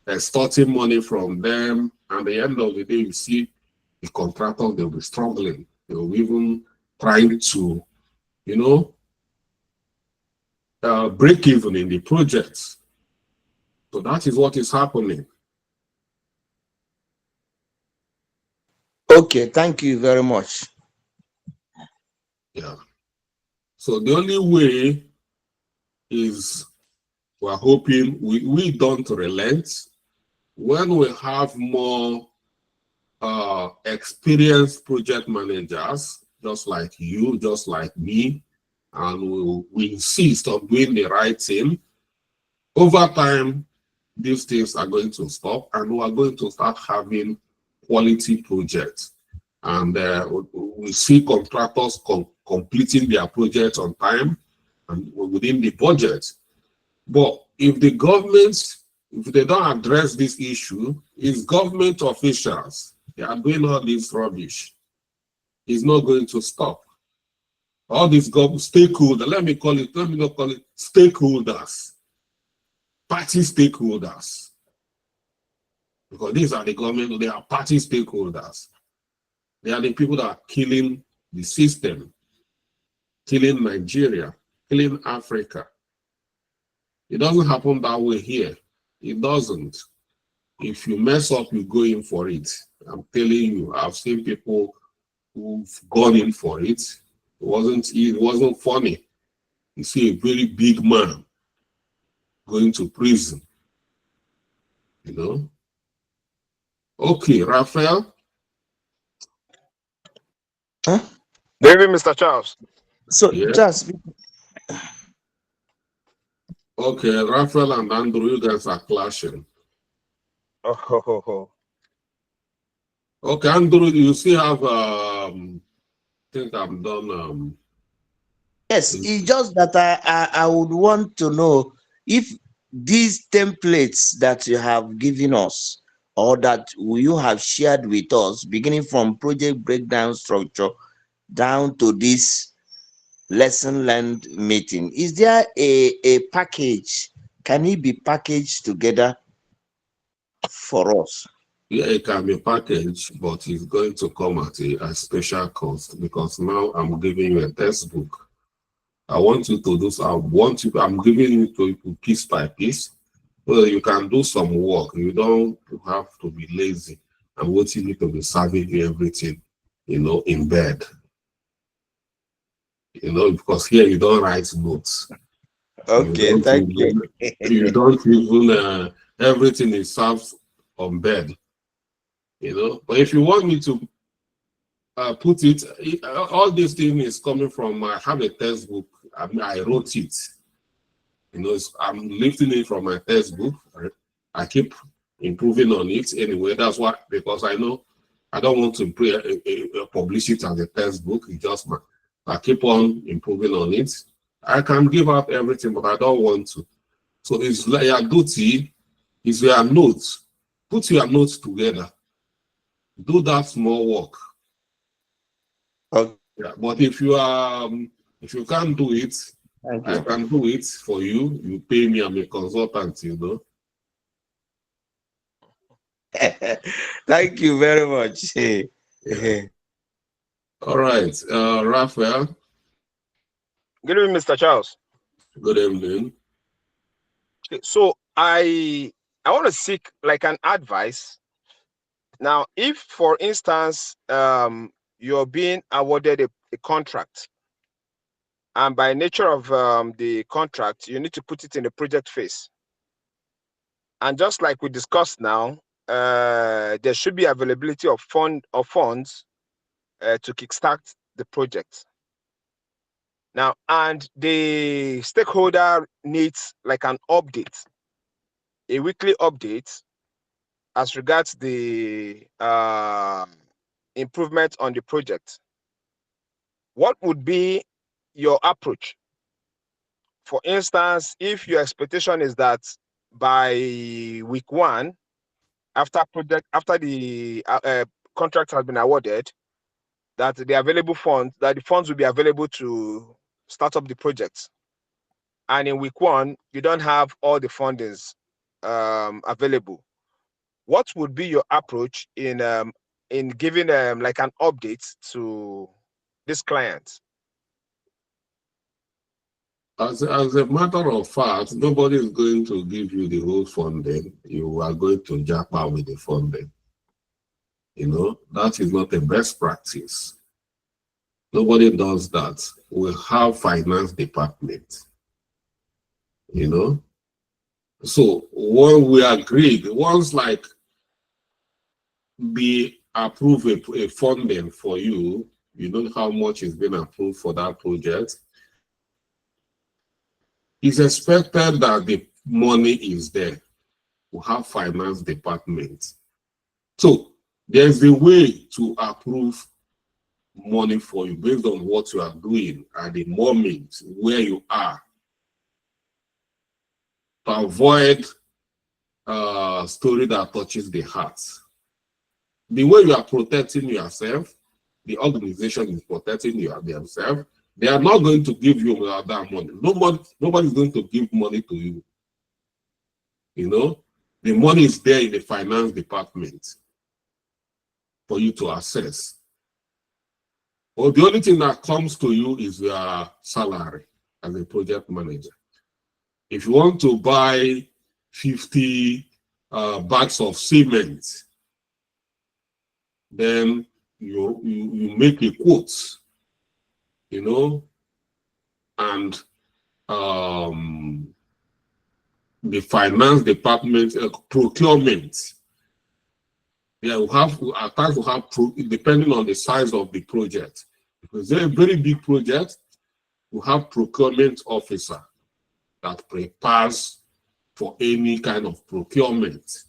[SPEAKER 1] extorting money from them. And at the end of the day, you see the contractors, they'll be struggling. They'll even trying to, break even in the projects. So that is what is happening.
[SPEAKER 4] Okay, thank you very much.
[SPEAKER 1] Yeah. So the only way is we're hoping we don't relent. When we have more experienced project managers, just like you, just like me, and we insist on doing the right thing, over time, these things are going to stop, and we are going to start having quality projects. And we see contractors completing their projects on time and within the budget. But if the government, if they don't address this issue, it's government officials, they are doing all this rubbish. It's not going to stop. All these stakeholders, let me not call it stakeholders, party stakeholders. Because these are the government, they are party stakeholders. They are the people that are killing the system, killing Nigeria, killing Africa. It doesn't happen that way here. It doesn't. If you mess up, you go in for it. I'm telling you, I've seen people who've gone in for it. It wasn't funny. You see a very big man going to prison. Okay, Raphael.
[SPEAKER 4] Huh?
[SPEAKER 2] David, Mr. Charles.
[SPEAKER 4] So
[SPEAKER 1] Yeah.
[SPEAKER 4] just
[SPEAKER 1] Okay, Raphael and Andrew, you guys are clashing.
[SPEAKER 2] Oh.
[SPEAKER 1] Okay, Andrew, you still have I think I'm done.
[SPEAKER 4] yes, it's just that I would want to know if these templates that you have given us or that you have shared with us, beginning from project breakdown structure down to this lesson learned meeting, is there a package? Can it be packaged together for us?
[SPEAKER 1] Yeah, it can be packaged, but it's going to come at a special cost because now I'm giving you a textbook. I want you to do so. I'm giving you to you piece by piece so that you can do some work. You don't have to be lazy and waiting you to be serving you everything, in bed. Because here you don't write notes.
[SPEAKER 4] Okay, thank you.
[SPEAKER 1] You don't even, everything is served on bed. But if you want me to put it, all this thing is coming from, I have a textbook. I wrote it. I'm lifting it from my textbook. I keep improving on it anyway. That's why, because I know I don't want to publish it as a textbook. It's just I keep on improving on it. I can give out everything, but I don't want to. So it's like your duty is your notes. Put your notes together. Do that small work.
[SPEAKER 4] Okay.
[SPEAKER 1] Yeah, but if you can't do it, I can do it for you. You pay me, I'm a consultant,
[SPEAKER 4] Thank you very much.
[SPEAKER 1] Yeah. All right, Raphael.
[SPEAKER 2] Good evening, Mr. Charles.
[SPEAKER 1] Good evening.
[SPEAKER 2] So I want to seek like an advice. Now, if for instance, you're being awarded a contract, and by nature of the contract, you need to put it in the project phase. And just like we discussed now, there should be availability of funds to kickstart the project. Now, and the stakeholder needs like an update, a weekly update as regards the improvement on the project. What would be your approach? For instance, if your expectation is that by week 1, after the contract has been awarded, that the funds will be available to start up the project, and in week 1 you don't have all the fundings available, what would be your approach in giving like an update to this client?
[SPEAKER 1] As a matter of fact, nobody is going to give you the whole funding. You are going to jump out with the funding. You know, that is not a best practice. Nobody does that. We have finance department. You know, so when we agreed, once like we approve a funding for you, you know how much is being approved for that project. It's expected that the money is there. We have finance department. So there's a way to approve money for you based on what you are doing at the moment where you are, to avoid story that touches the heart. The way you are protecting yourself, the organization is protecting themselves. They are not going to give you that money. Nobody is going to give money to you. You know, the money is there in the finance department for you to access. Well, the only thing that comes to you is your salary as a project manager. If you want to buy 50 bags of cement, then you make a quote, you know, and the finance department procurement. Yeah, we have at times we have depending on the size of the project. If it's a very big project, we have procurement officer that prepares for any kind of procurement,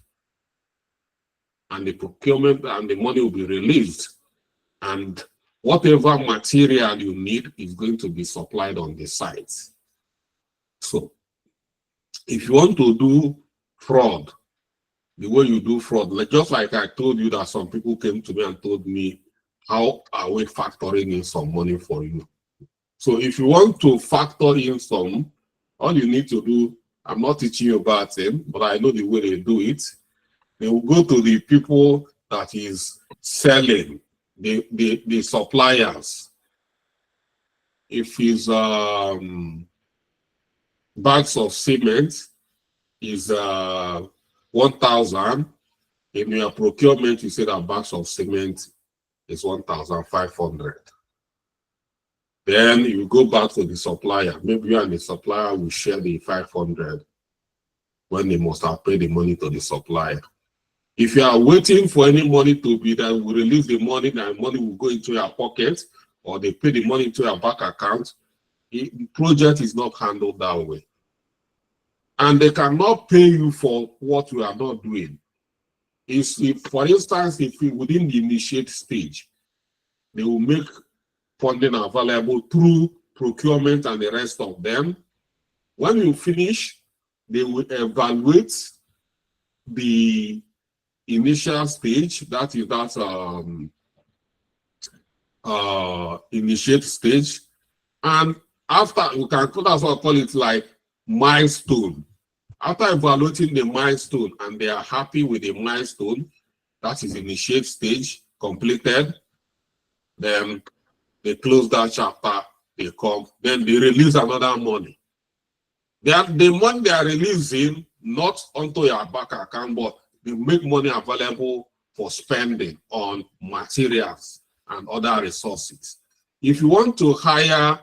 [SPEAKER 1] and the procurement and the money will be released, and whatever material you need is going to be supplied on the site. So if you want to do fraud, the way you do fraud, just like I told you that some people came to me and told me, how are we factoring in some money for you? So if you want to factor in some, all you need to do, I'm not teaching you about it, but I know the way they do it. They will go to the people that is selling, the suppliers. If it's bags of cement is 1,000, in your procurement you say that bags of cement is 1,500. Then you go back to the supplier. Maybe you and the supplier will share the 500 when they must have paid the money to the supplier. If you are waiting for any money to be that will release the money, that money will go into your pocket, or they pay the money into your bank account, the project is not handled that way. And they cannot pay you for what you are not doing. If for instance, if within the initiate stage, they will make funding available through procurement and the rest of them. When you finish, they will evaluate the initial stage, that is that initiate stage, and after you can put, that's what I call it, like milestone. After evaluating the milestone and they are happy with the milestone, that is initiate stage completed, then they close that chapter, they come, then they release another money. The money they are releasing, not onto your bank account, but they make money available for spending on materials and other resources. If you want to hire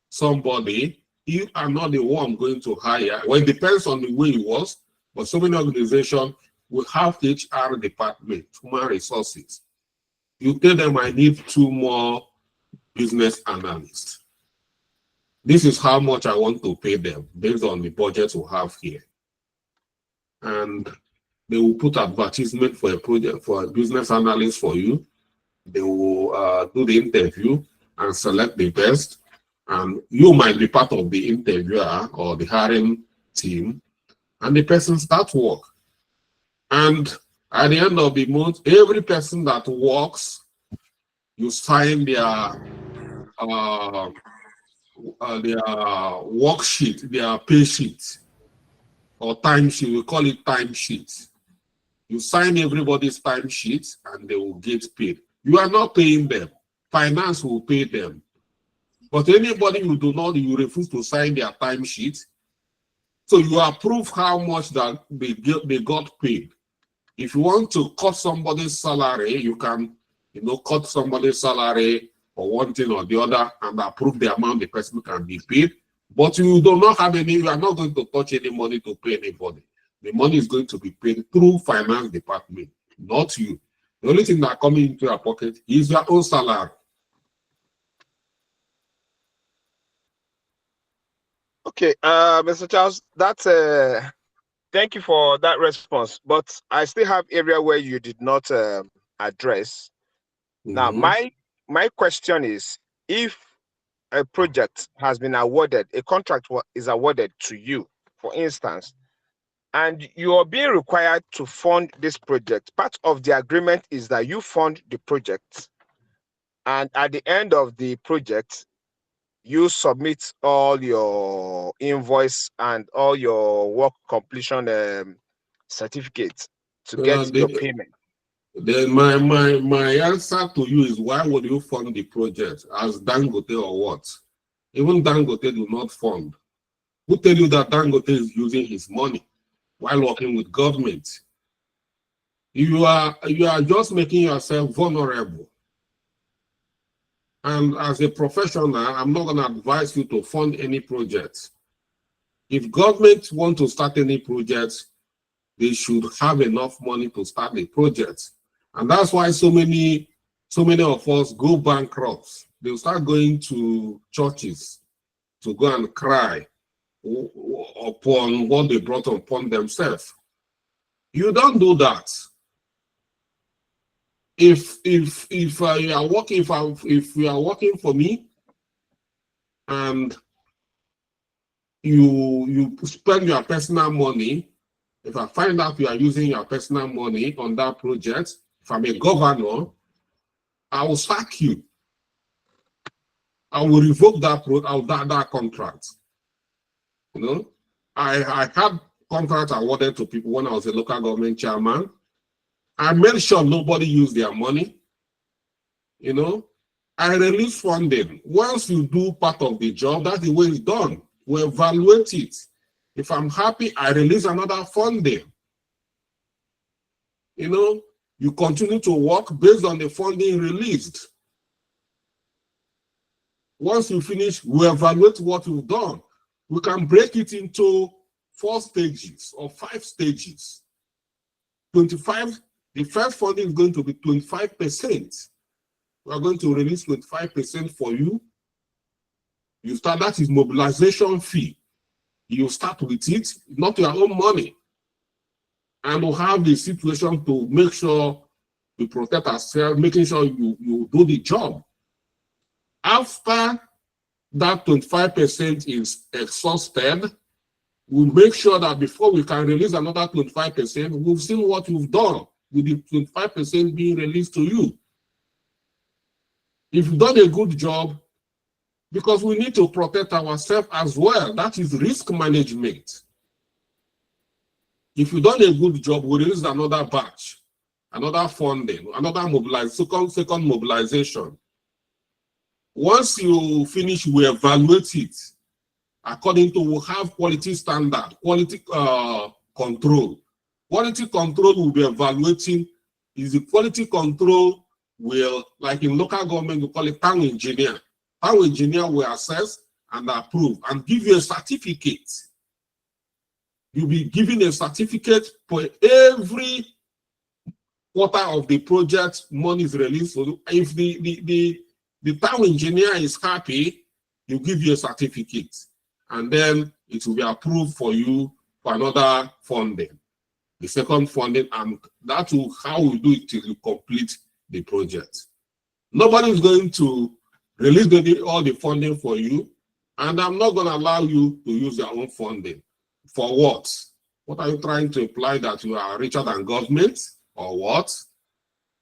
[SPEAKER 1] somebody, you are not the one going to hire. Well, it depends on the way it was, but so many organizations will have HR department, human resources. You tell them, I need 2 more business analysts. This is how much I want to pay them based on the budget we have here. And they will put advertisement for a project, for a business analyst for you. They will do the interview and select the best. And you might be part of the interviewer or the hiring team, and the person starts work. And at the end of the month, every person that works, you sign their their worksheet, their pay sheet or time sheet. We call it time sheet. You sign everybody's time sheet and they will get paid. You are not paying them. Finance will pay them. But anybody who do not, you refuse to sign their time sheet, so you approve how much that they got paid. If you want to cut somebody's salary, you can, cut somebody's salary for one thing or the other and approve the amount the person can be paid. But you do not have any, you are not going to touch any money to pay anybody. The money is going to be paid through finance department, not you. The only thing that comes into your pocket is your own salary.
[SPEAKER 2] Okay, Mr. Charles, that's thank you for that response. But I still have area where you did not address. Now, my question is, if a project has been awarded, a contract is awarded to you, for instance, and you are being required to fund this project, part of the agreement is that you fund the project, and at the end of the project, you submit all your invoice and all your work completion certificates to get your payment.
[SPEAKER 1] Then my answer to you is, why would you fund the project as Dangote or what? Even Dangote do not fund. Who tell you that Dangote is using his money while working with government? You are just making yourself vulnerable. And as a professional, I'm not going to advise you to fund any project. If government want to start any project, they should have enough money to start the project. And that's why so many of us go bankrupt. They'll start going to churches to go and cry upon what they brought upon themselves. You don't do that. If you are working for me and you spend your personal money, if I find out you are using your personal money on that project, if I'm a governor, I will sack you. I will revoke that contract. I had contracts awarded to people when I was a local government chairman. I made sure nobody used their money. I release funding. Once you do part of the job, that's the way it's done. We evaluate it. If I'm happy, I release another funding. You continue to work based on the funding released. Once you finish, we evaluate what you've done. We can break it into 4 stages or 5 stages. 25. The first funding is going to be 25%. We are going to release 25% for you. You start, that is mobilization fee. You start with it, not your own money. And we'll have the situation to make sure we protect ourselves, making sure you do the job. After that 25% is exhausted, we'll make sure that before we can release another 25%, we've seen what you've done with the 25% being released to you. If you've done a good job, because we need to protect ourselves as well, that is risk management. If you've done a good job, we release another batch, another funding, another mobilization, second mobilization. Once you finish, we evaluate it according to, we have quality standard, quality control. Quality control will be evaluating, is the quality control will, like in local government, we call it town engineer. Town engineer will assess and approve and give you a certificate. You'll be given a certificate for every quarter of the project money is released. So if the town engineer is happy, he'll give you a certificate. And then it will be approved for you for another funding. The second funding, and that's how we do it till you complete the project. Nobody is going to release all the funding for you, and I'm not going to allow you to use your own funding. For what? What are you trying to imply, that you are richer than government, or what?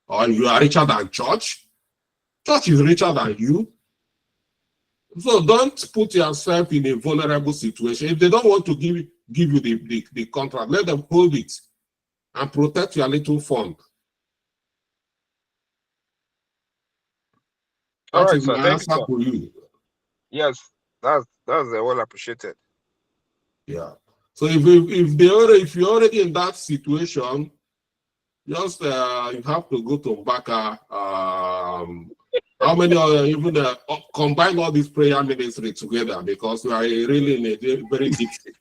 [SPEAKER 1] Or you are richer than church? Church is richer than you. So don't put yourself in a vulnerable situation. If they don't want to give you the contract, let them hold it and protect your little fund.
[SPEAKER 2] All
[SPEAKER 1] That
[SPEAKER 2] right,
[SPEAKER 1] is
[SPEAKER 2] sir.
[SPEAKER 1] my
[SPEAKER 2] Thank
[SPEAKER 1] answer
[SPEAKER 2] you, sir.
[SPEAKER 1] for you.
[SPEAKER 2] Yes, that's well appreciated.
[SPEAKER 1] Yeah. So if you're already in that situation, just you have to go to Mbaka. How many even combine all these prayer ministry together, because we are really in a very deep state.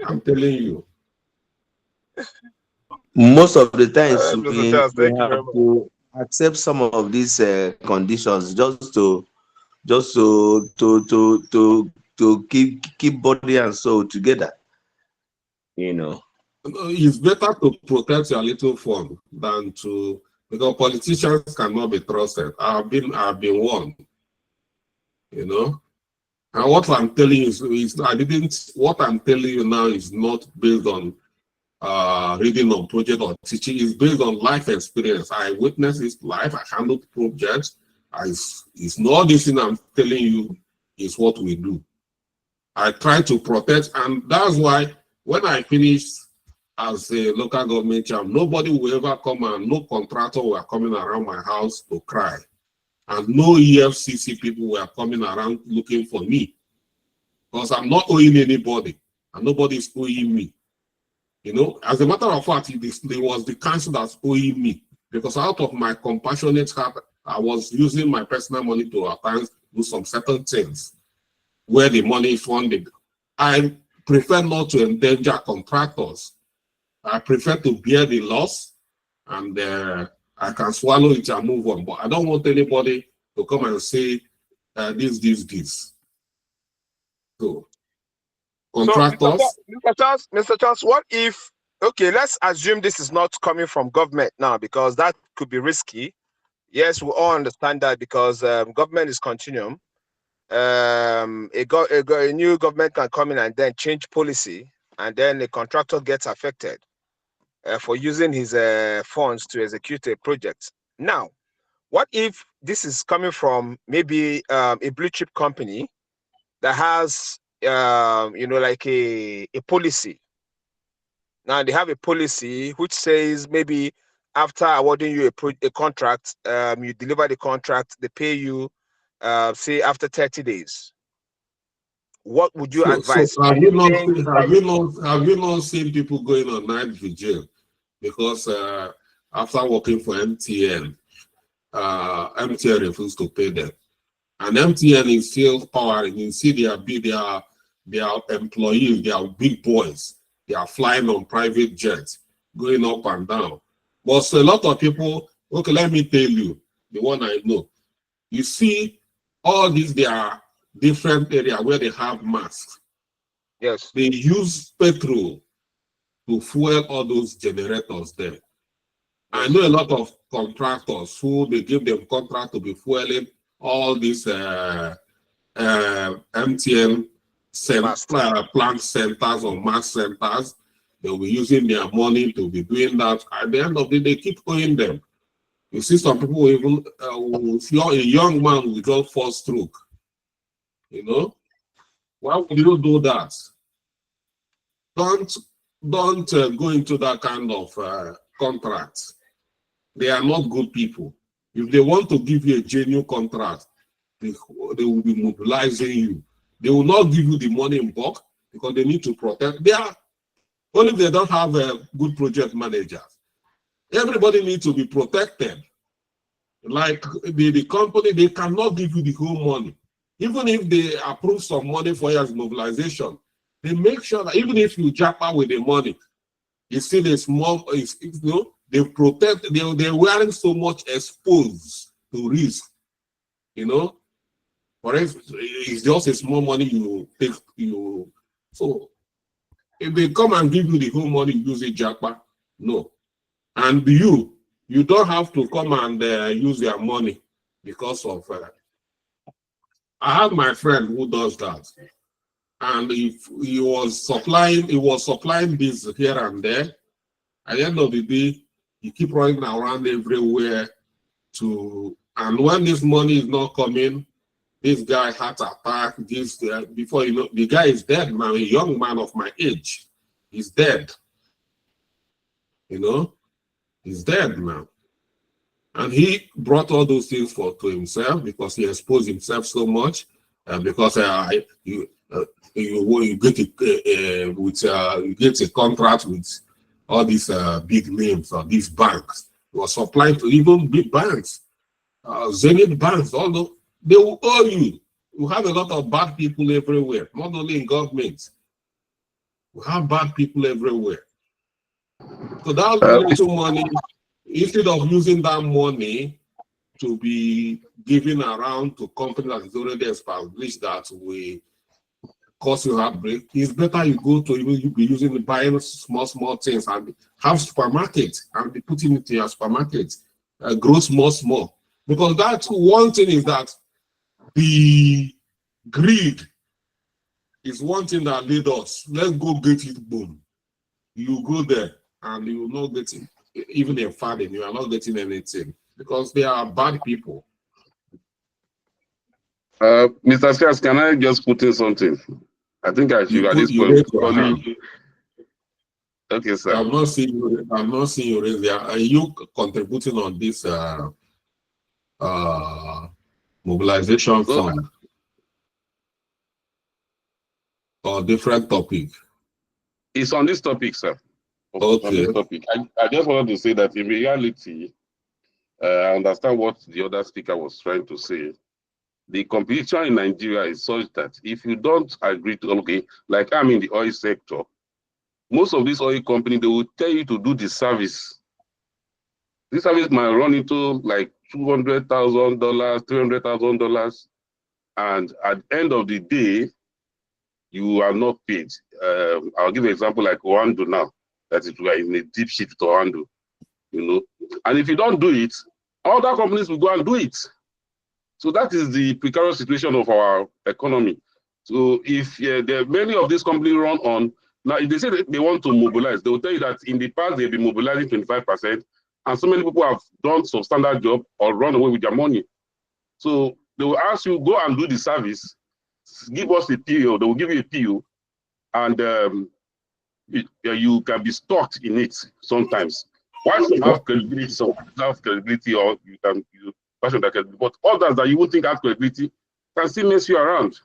[SPEAKER 1] I'm telling you.
[SPEAKER 4] Most of the times
[SPEAKER 2] Mr.
[SPEAKER 4] we
[SPEAKER 2] Charles, thank you
[SPEAKER 4] have
[SPEAKER 2] very much.
[SPEAKER 4] to accept some of these conditions just to keep body and soul together. You know.
[SPEAKER 1] It's better to protect your little fund than to, because politicians cannot be trusted. I've been warned. You know. And what I'm telling you is what I'm telling you now is not based on reading on project or teaching. Is based on life experience. I witnessed this life. I handled projects. It's not this thing I'm telling you is what we do. I try to protect, and that's why when I finished as a local government chair, nobody will ever come, and no contractor were coming around my house to cry, and no EFCC people were coming around looking for me, because I'm not owing anybody, and nobody is owing me. You know, as a matter of fact, it was the council that's owing me, because out of my compassionate heart, I was using my personal money to at times do some certain things where the money is funded. I prefer not to endanger contractors. I prefer to bear the loss, and I can swallow it and move on. But I don't want anybody to come and say this. So contractors.
[SPEAKER 2] So, Mr. Charles, what if, okay, let's assume this is not coming from government now, because that could be risky. Yes, we all understand that, because government is continuum. A new government can come in and then change policy, and then the contractor gets affected for using his funds to execute a project. Now, what if this is coming from maybe a blue chip company that has, like a policy? Now they have a policy which says maybe after awarding you a contract, you deliver the contract, they pay you, say after 30 days. What would you advise?
[SPEAKER 1] So have you not seen people going on night vigil because after working for MTN, MTN refused to pay them, and MTN is still powering. You see, their employees, they are big boys. They are flying on private jets, going up and down. But so a lot of people, okay, let me tell you, the one I know. You see, all these, they are different areas where they have masks.
[SPEAKER 2] Yes.
[SPEAKER 1] They use petrol to fuel all those generators there. I know a lot of contractors who they give them contract to be fueling all these MTN plant centers or mass centers. They'll be using their money to be doing that. At the end of the day, they keep owing them. You see some people even, if you're a young man with just first stroke, you know, why would you do that? Don't go into that kind of contract. They are not good people. If they want to give you a genuine contract, they will be mobilizing you. They will not give you the money in bulk because they need to protect. Only if they don't have good project managers. Everybody needs to be protected. Like the company, they cannot give you the whole money. Even if they approve some money for your mobilization, they make sure that even if you jump out with the money, it's still a small, they protect, they weren't so much exposed to risk, For instance, it's just a small money you take, so if they come and give you the whole money, use it, Japa, no. And you don't have to come and use your money because of, I have my friend who does that. And if he was supplying this here and there, at the end of the day, you keep running around everywhere and when this money is not coming, this guy had attack, this, before you know, the guy is dead, man, a young man of my age. He's dead. You know, he's dead, man. And he brought all those things to himself because he exposed himself so much. Because you get you get a contract with all these big names or these banks. You are supplying to even big banks, Zenith banks. Although they will owe you. You have a lot of bad people everywhere, not only in government. We have bad people everywhere. So that little money, instead of using that money to be given around to company that is already established that we cause you heartbreak, it's better you go to you be using buying small things and have supermarket and be putting it in your supermarket, grow small. Because that's one thing is that the greed is one thing that lead us. Let's go get it, boom. You go there and you will not get it. Even in farming, you are not getting anything because they are bad people.
[SPEAKER 5] Mr. Skas, can I just put in something? I think I should at this point. Okay, sir.
[SPEAKER 1] I'm not seeing you raise there. Are you contributing on this mobilization fund or different topic?
[SPEAKER 5] It's on this topic, sir.
[SPEAKER 1] Okay.
[SPEAKER 5] On this topic. I just wanted to say that in reality, I understand what the other speaker was trying to say. The competition in Nigeria is such that if you don't agree to, okay, like I'm in the oil sector, most of these oil companies, they will tell you to do the service. This service might run into like $200,000, $300,000, and at the end of the day, you are not paid. I'll give an example like Oando now, that is in a deep shit to Oando, you know. And if you don't do it, other companies will go and do it. So that is the precarious situation of our economy. So if there are many of these companies run on, now if they say that they want to mobilize, they will tell you that in the past they've been mobilizing 25%, and so many people have done substandard job or run away with their money. So they will ask you, go and do the service, give us a PO, they will give you a PO, and you can be stuck in it sometimes. Once you have credibility, or you can fashion that credibility, but others that you would think have credibility can still mess you around.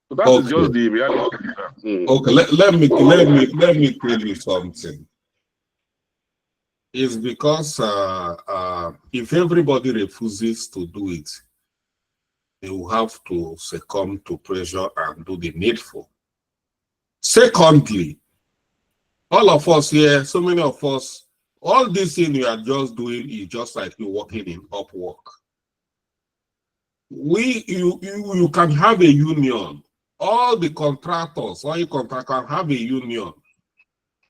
[SPEAKER 5] So that is just the reality.
[SPEAKER 1] Okay, let me tell you something. It's because if everybody refuses to do it, they will have to succumb to pressure and do the needful. Secondly, all of us here, so many of us, all this thing we are just doing is just like you working in Upwork. You can have a union. All the contractors, all you contractors can have a union.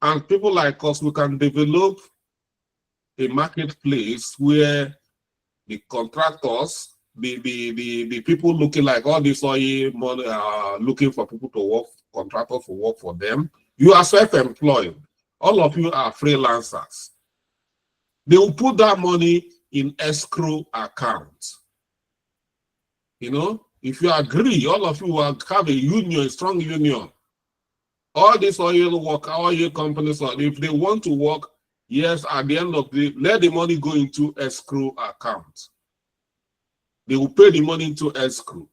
[SPEAKER 1] And people like us, we can develop a marketplace where the contractors, the people looking like all this oil money, looking for people to work, contractors to work for them. You are self-employed. All of you are freelancers. They will put that money in escrow accounts. You know, if you agree, all of you will have a union, a strong union. All these oil companies, if they want to work, yes, at the end of the day, let the money go into escrow accounts. They will pay the money into escrow.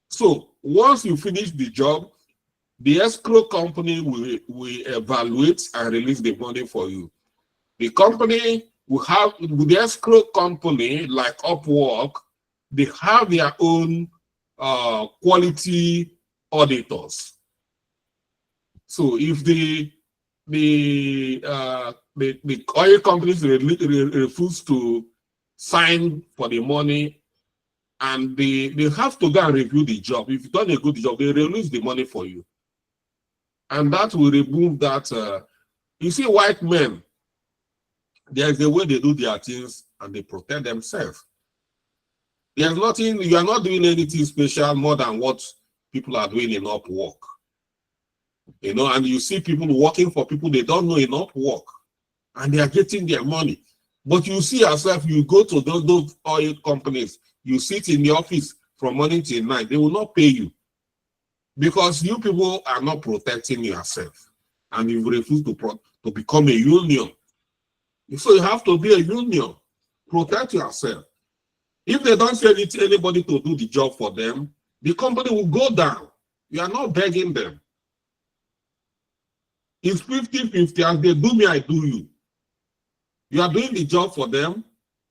[SPEAKER 1] So once you finish the job, the escrow company will evaluate and release the money for you. The company will have, the escrow company, like Upwork, they have their own quality auditors. So if the oil companies refuse to sign for the money, and they have to go and review the job. If you've done a good job, they release the money for you. And that will remove that. You see, white men, there's a way they do their things and they protect themselves. There's nothing, you are not doing anything special more than what people are doing in Upwork. You know, and you see people working for people they don't know in Upwork, and they are getting their money. But you see yourself, you go to those oil companies, you sit in the office from morning till night, they will not pay you because you people are not protecting yourself, and you refuse to become a union. So you have to be a union. Protect yourself. If they don't send anybody to do the job for them, the company will go down. You are not begging them. It's 50-50. As they do me, I do you. You are doing the job for them.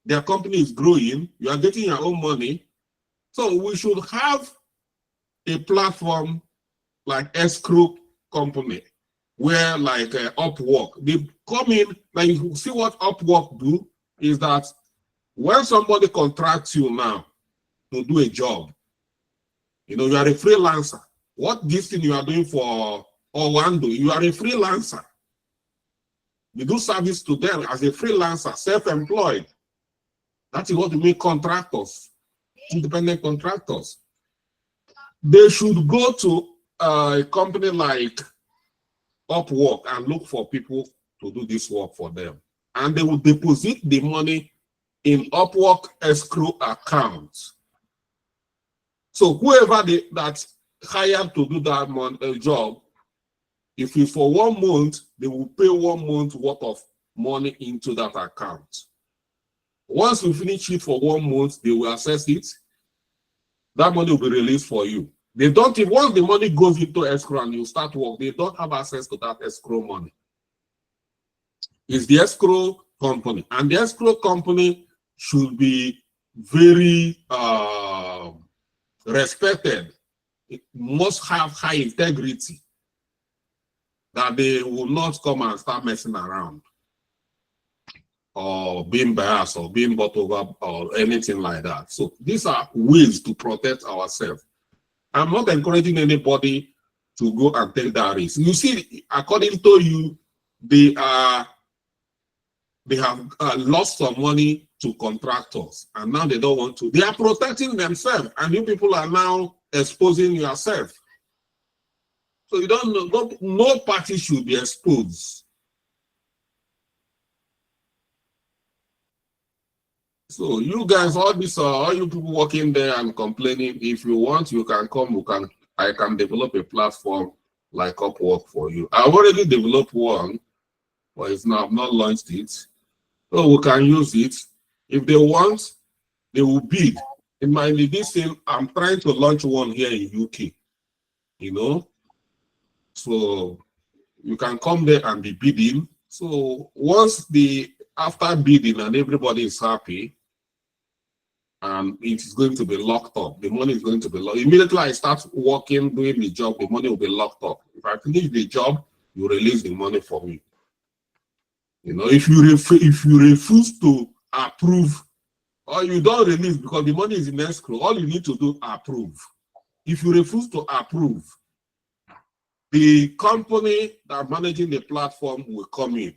[SPEAKER 1] Their company is growing. You are getting your own money. So we should have a platform like escrow company where like Upwork, they come in, like you see what Upwork do is that when somebody contracts you now to do a job, you know, you are a freelancer. What this thing you are doing for Orlando, you are a freelancer. You do service to them as a freelancer, self-employed. That is what we mean contractors, independent contractors. They should go to a company like Upwork and look for people to do this work for them. And they will deposit the money in Upwork escrow accounts. So whoever that hired to do that job, if it's for 1 month, they will pay 1 month worth of money into that account. Once you finish it for 1 month, they will assess it. That money will be released for you. They don't, once the money goes into escrow and you start work, they don't have access to that escrow money. It's the escrow company, and the escrow company should be very respected. It must have high integrity, that they will not come and start messing around or being biased or being bought over or anything like that. So these are ways to protect ourselves. I'm not encouraging anybody to go and take that risk. You see, according to you, they have lost some money to contractors, and now they don't want to. They are protecting themselves, and you people are now exposing yourself. So you don't know, no party should be exposed. So you guys, all you people working there and complaining, if you want, you can come. I can develop a platform like Upwork for you. I've already developed one, but I've not launched it. So we can use it. If they want, they will bid. It might be this thing. I'm trying to launch one here in UK, you know. So you can come there and be bidding. So once after bidding and everybody is happy, and it is going to be locked up. The money is going to be locked. Immediately I start working, doing the job, the money will be locked up. If I finish the job, you release the money for me. You know, if you refuse to approve, or you don't release because the money is in escrow, all you need to do approve. If you refuse to approve, the company that managing the platform will come in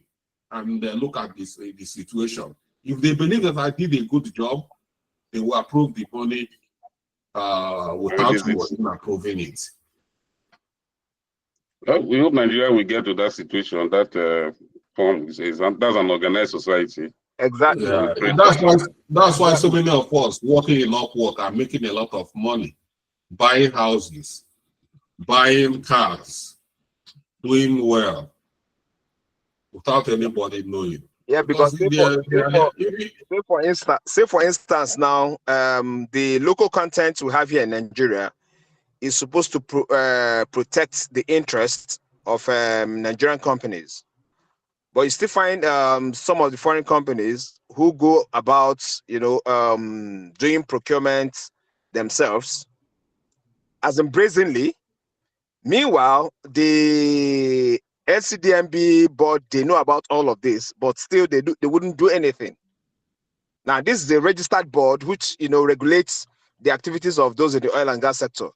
[SPEAKER 1] and look at the situation. If they believe that I did a good job, they will approve the money without me approving it.
[SPEAKER 5] Well, we hope Nigeria will get to that situation. That form that's an organized society.
[SPEAKER 2] Exactly.
[SPEAKER 1] Yeah, that's why so many of us working in Upwork are making a lot of money, buying houses, buying cars, doing well, without anybody knowing.
[SPEAKER 2] Yeah, because say for instance now, the local content we have here in Nigeria is supposed to protect the interests of Nigerian companies, but you still find some of the foreign companies who go about, doing procurement themselves as brazenly. Meanwhile, the NCDMB board, they know about all of this, but still they wouldn't do anything. Now, this is a registered board which regulates the activities of those in the oil and gas sector.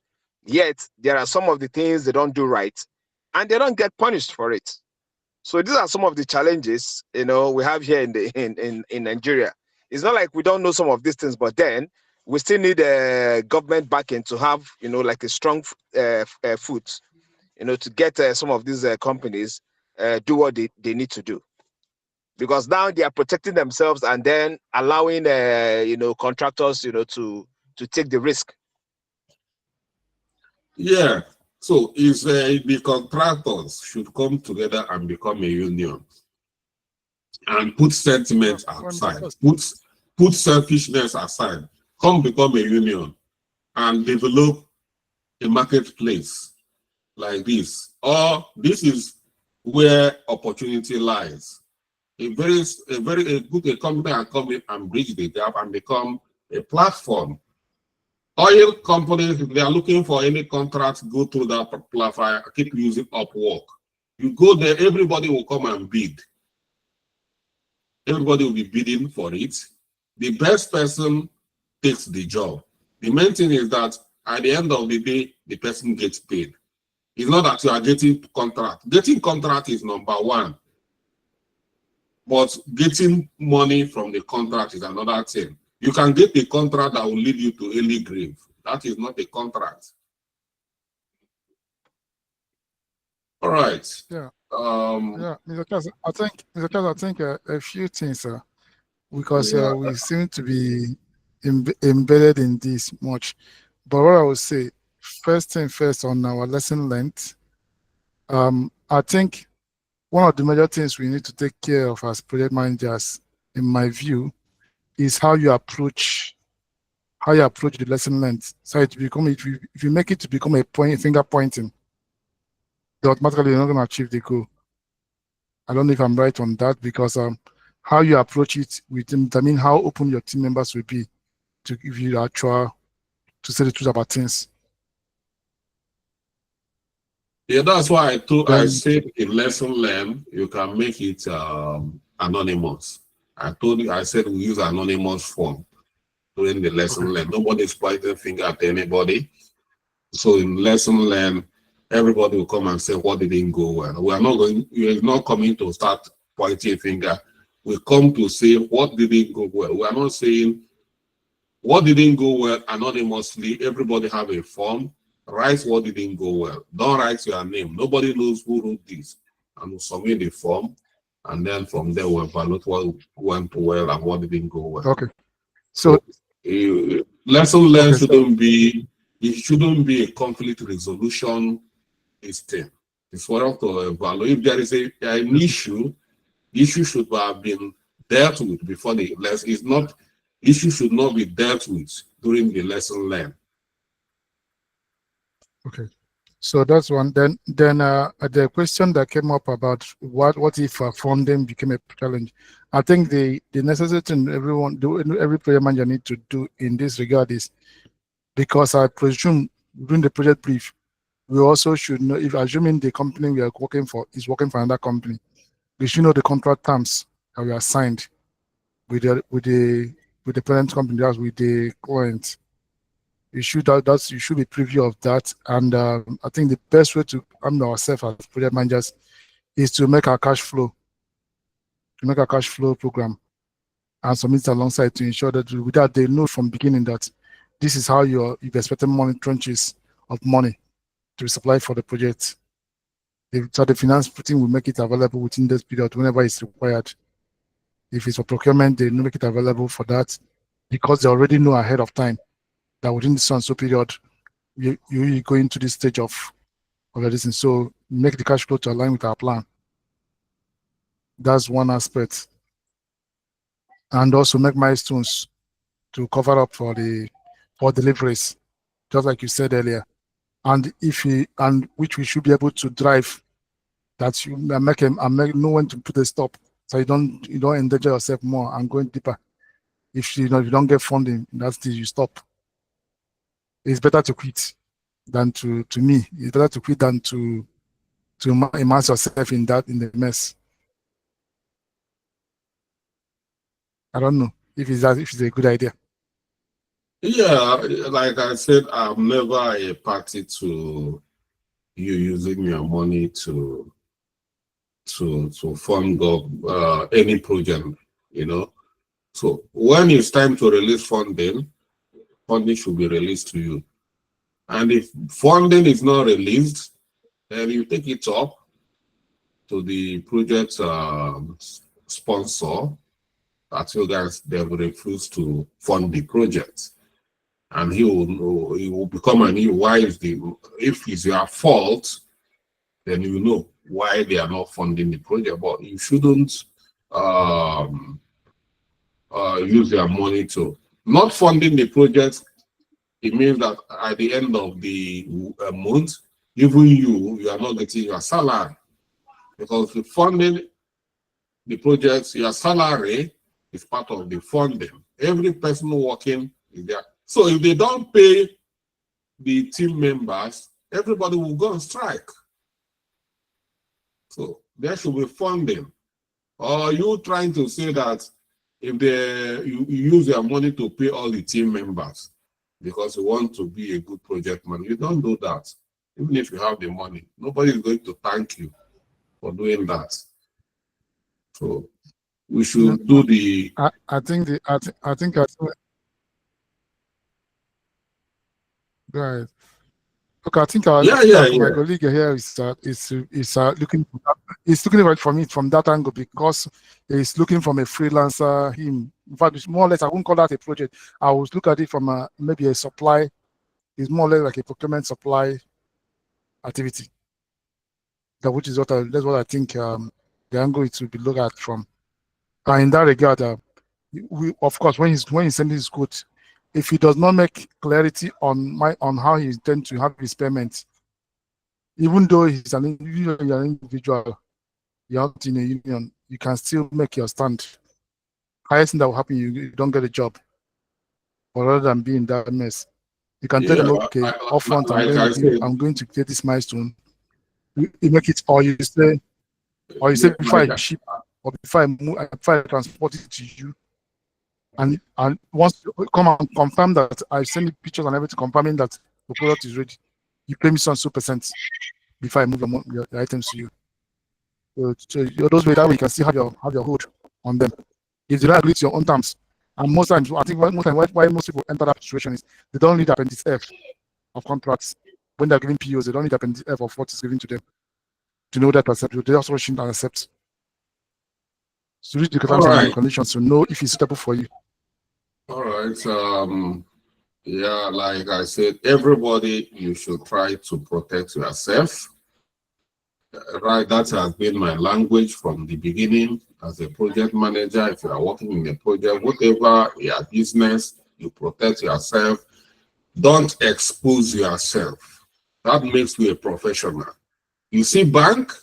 [SPEAKER 2] Yet there are some of the things they don't do right, and they don't get punished for it. So these are some of the challenges we have here in Nigeria. It's not like we don't know some of these things, but then we still need a government backing to have like a strong foot, to get some of these companies do what they need to do, because now they are protecting themselves and then allowing contractors to take the risk
[SPEAKER 1] Yeah. So is the contractors should come together and become a union and put sentiment aside, put selfishness aside, come become a union and develop a marketplace like this. Or this is where opportunity lies. A good company can come in and bridge the gap and become a platform. Oil companies, if they are looking for any contract, go through that platform, keep using Upwork. You go there, everybody will come and bid. Everybody will be bidding for it. The best person takes the job. The main thing is that at the end of the day, the person gets paid. It's not that you are getting contract. Getting contract is number one. But getting money from the contract is another thing. You can get a contract that will lead you to early grave. That is not a contract. All right.
[SPEAKER 6] Yeah. Yeah, Mr. Charles, I think a few things, because
[SPEAKER 1] Yeah.
[SPEAKER 6] we seem to be embedded in this much. But what I would say, first thing first on our lesson length, I think one of the major things we need to take care of as project managers, in my view, is how you approach the lesson length. So if you make it to become a finger pointing, then automatically you're not going to achieve the goal. I don't know if I'm right on that, because how you approach it will determine how open your team members will be to give you to say the truth about things.
[SPEAKER 1] Yeah, that's why I said in lesson learned, you can make it anonymous. I said we use anonymous form during the lesson learned. Nobody's pointing a finger at anybody. So in lesson learned, everybody will come and say what didn't go well. We are not coming to start pointing a finger. We come to say what didn't go well. We are not saying what didn't go well anonymously. Everybody have a form. Write what didn't go well. Don't write your name. Nobody knows who wrote this. And we'll submit the form. And then from there, we'll evaluate what went well and what didn't go well.
[SPEAKER 6] Okay. So
[SPEAKER 1] lesson learned shouldn't be a conflict resolution thing. It's for us to evaluate. If there is an issue, the issue should have been dealt with before the lesson. Issue should not be dealt with during the lesson learned.
[SPEAKER 6] Okay, so that's one. Then the question that came up about what if funding became a challenge. I think the necessary thing every project manager need to do in this regard is, because I presume during the project brief, we also should know, if assuming the company we are working for is working for another company, we should know the contract terms that we are signed with the parent company, that's with the client. You should be preview of that. And I think the best way to arm ourselves as project managers is to make our cash flow program and submit it alongside to ensure that with that they know from beginning that this is how you're expecting money, tranches of money to be supplied for the project. So the finance team will make it available within this period whenever it's required. If it's for procurement, they make it available for that, because they already know ahead of time that within this so period, you go into this stage of this, and so make the cash flow to align with our plan. That's one aspect. And also make milestones to cover up for deliveries, just like you said earlier. And which we should be able to drive, that you know when to put a stop, so you don't endanger yourself more and going deeper. If you don't get funding, that's the you stop. It's better to quit than to me. It's better to quit than to immerse yourself in the mess. I don't know if it's a good idea.
[SPEAKER 1] Yeah, like I said, I'm never a party to you using your money to fund any project, So when it's time to release funding should be released to you. And if funding is not released, then you take it up to the project sponsor that you guys, they will refuse to fund the project. and he will know, he will become an issue. Why is the, if it's your fault, then you know why they are not funding the project. But you shouldn't use their money to not funding the project. It means that at the end of the month, even you are not getting your salary, because the funding the projects, your salary is part of the funding. Every person working is there. So if they don't pay the team members, everybody will go on strike. So there should be funding. Or you trying to say that if you use your money to pay all the team members because you want to be a good project man, you don't do that. Even if you have the money, nobody is going to thank you for doing that. So we should do the.
[SPEAKER 6] I think right. Okay, I think my colleague here is looking right from it from that angle, because he's looking from a freelancer. In fact, it's more or less, I wouldn't call that a project. I would look at it from maybe a supply. It's more or less like a procurement supply activity. Which is that's what I think the angle it will be looked at from. And in that regard, we of course when he's sending his quote, if he does not make clarity on how he intends to have his payment, even though he's an individual, you're not in a union, you can still make your stand. Highest thing that will happen, you don't get a job. But rather than being that mess, you can tell them, okay, upfront, I'm going to get this milestone. You make it, or you say before I ship or before I transport it to you. And once you come and confirm that, I send you pictures and everything confirming that the product is ready, you pay me some 2% before I move your items to you. So those way, that way you can still have your hold on them. If they don't agree to your own terms, and most times I think why most people enter that situation is they don't need Appendix F of contracts when they're giving POs. They don't need Appendix F of what is given to them to know that accept. They also shouldn't accept. So read the terms and conditions to know if it's suitable for you.
[SPEAKER 1] All right. Yeah, like I said, everybody, you should try to protect yourself. Right, that has been my language from the beginning as a project manager. If you are working in a project, whatever your business, you protect yourself. Don't expose yourself. That makes you a professional. You see, bank,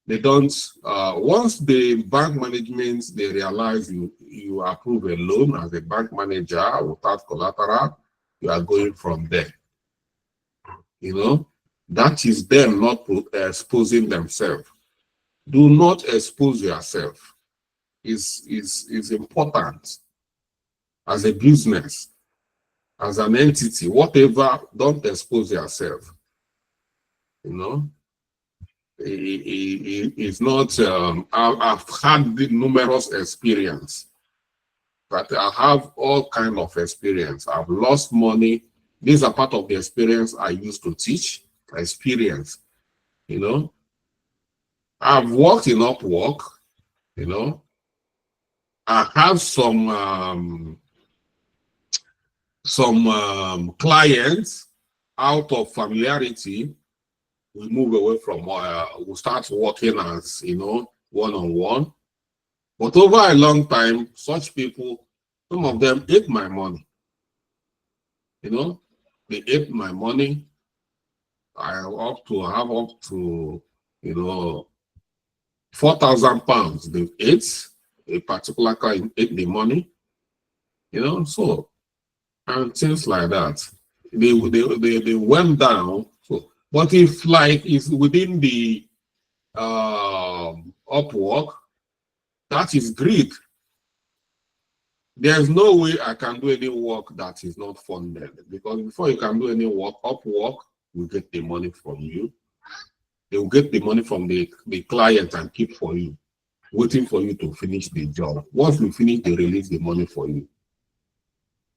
[SPEAKER 1] they don't, once the bank management, they realize you approve a loan as a bank manager without collateral, you are going from there. You know, that is them not exposing themselves. Do not expose yourself. Is important as a business, as an entity, whatever, don't expose yourself. You know, it's not, I've had numerous experience, but I have all kind of experience. I've lost money. These are part of the experience I used to teach, experience, you know. I've worked in Upwork, you know. I have some clients out of familiarity. We move away from, we start working as, you know, one-on-one. But over a long time, such people, some of them ate my money. You know, they ate my money. I have up to, you know, 4,000 pounds. They ate, a particular client ate the money, you know, so, and things like that. They went down. So, but if like it's within the Upwork, that is greed. There's no way I can do any work that is not funded, because before you can do any work, Upwork will get the money from you. They will get the money from the client and keep for you, waiting for you to finish the job. Once you finish, they release the money for you.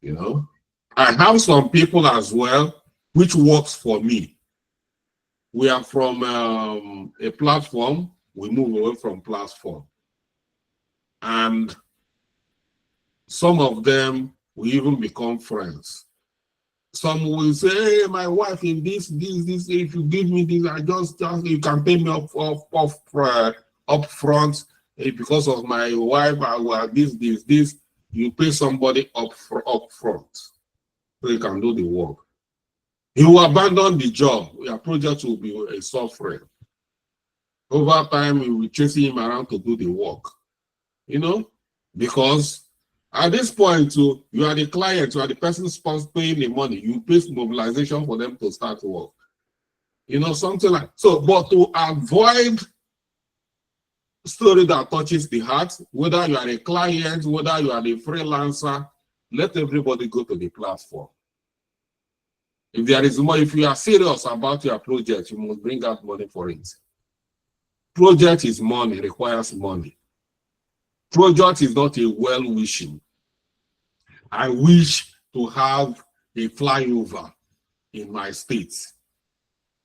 [SPEAKER 1] You know, I have some people as well, which works for me. We are from a platform, we move away from platform. And some of them, we even become friends. Some will say, hey, my wife in this, if you give me this, I just you can pay me up front. Because of my wife, I will this. You pay somebody up front so you can do the work. You will abandon the job, your project will be a suffering. Over time, you will be chasing him around to do the work. You know, because at this point, you are the client, you are the person paying the money. You pay mobilization for them to start work. You know, something like so. But to avoid story that touches the heart, whether you are a client, whether you are a freelancer, let everybody go to the platform. If there is more, if you are serious about your project, you must bring out money for it. Project is money, requires money. Project is not a well-wishing. I wish to have a flyover in my state,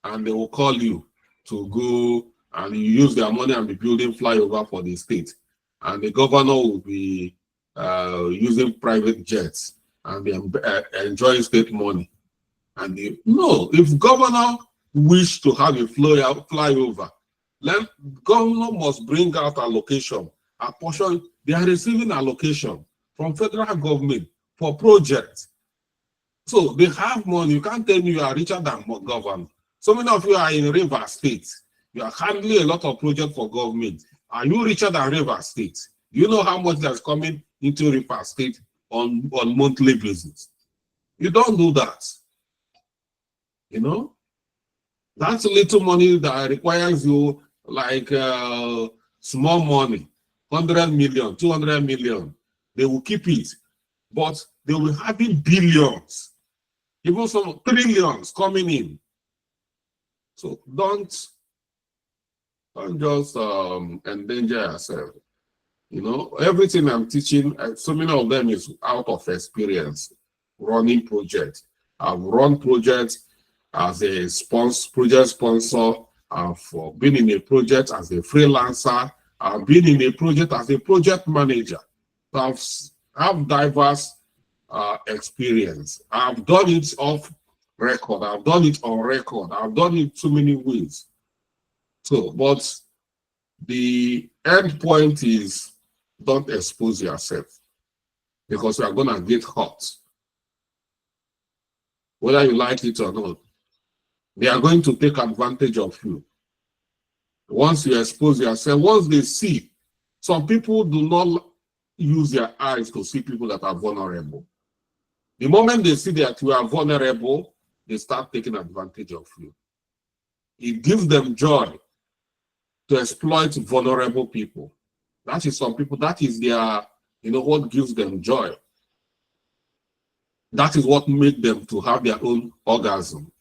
[SPEAKER 1] and they will call you to go and you use their money and be building flyover for the state, and the governor will be using private jets and be enjoying state money. And no, if governor wish to have a flyover, then governor must bring out allocation, a portion. They are receiving allocation from federal government for projects. So they have money. You can't tell me you are richer than governor. So many of you are in River State. You are handling a lot of projects for government. Are you richer than River State? Do you know how much that's coming into River State on monthly basis? You don't do that. You know? That's little money that requires you like small money, 100 million, 200 million. They will keep it. But they will have billions, even some trillions coming in. So don't just endanger yourself. You know, everything I'm teaching, so many of them is out of experience, running projects. I've run projects as a project sponsor. I've been in a project as a freelancer. I've been in a project as a project manager. So I've diverse experience. I've done it off record. I've done it on record. I've done it too many ways. So, but the end point is don't expose yourself because you are going to get hurt. Whether you like it or not, they are going to take advantage of you. Once you expose yourself, once they see, some people do not use their eyes to see people that are vulnerable. The moment they see that you are vulnerable, they start taking advantage of you. It gives them joy to exploit vulnerable people. That is some people, that is their, what gives them joy. That is what makes them to have their own orgasm.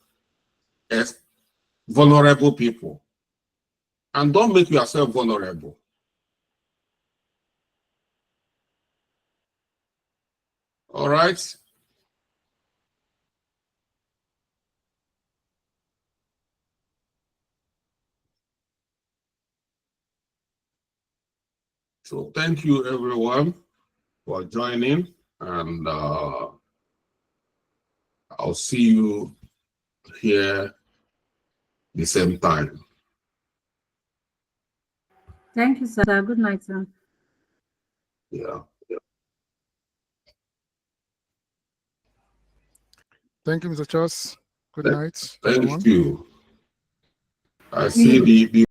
[SPEAKER 1] As vulnerable people. And don't make yourself vulnerable. All right? So thank you everyone for joining, and I'll see you here the same time.
[SPEAKER 7] Thank you, sir. Good night, sir.
[SPEAKER 1] Yeah.
[SPEAKER 6] Thank you, Mr. Charles. Good night.
[SPEAKER 1] Thank
[SPEAKER 6] everyone.
[SPEAKER 1] you. I see the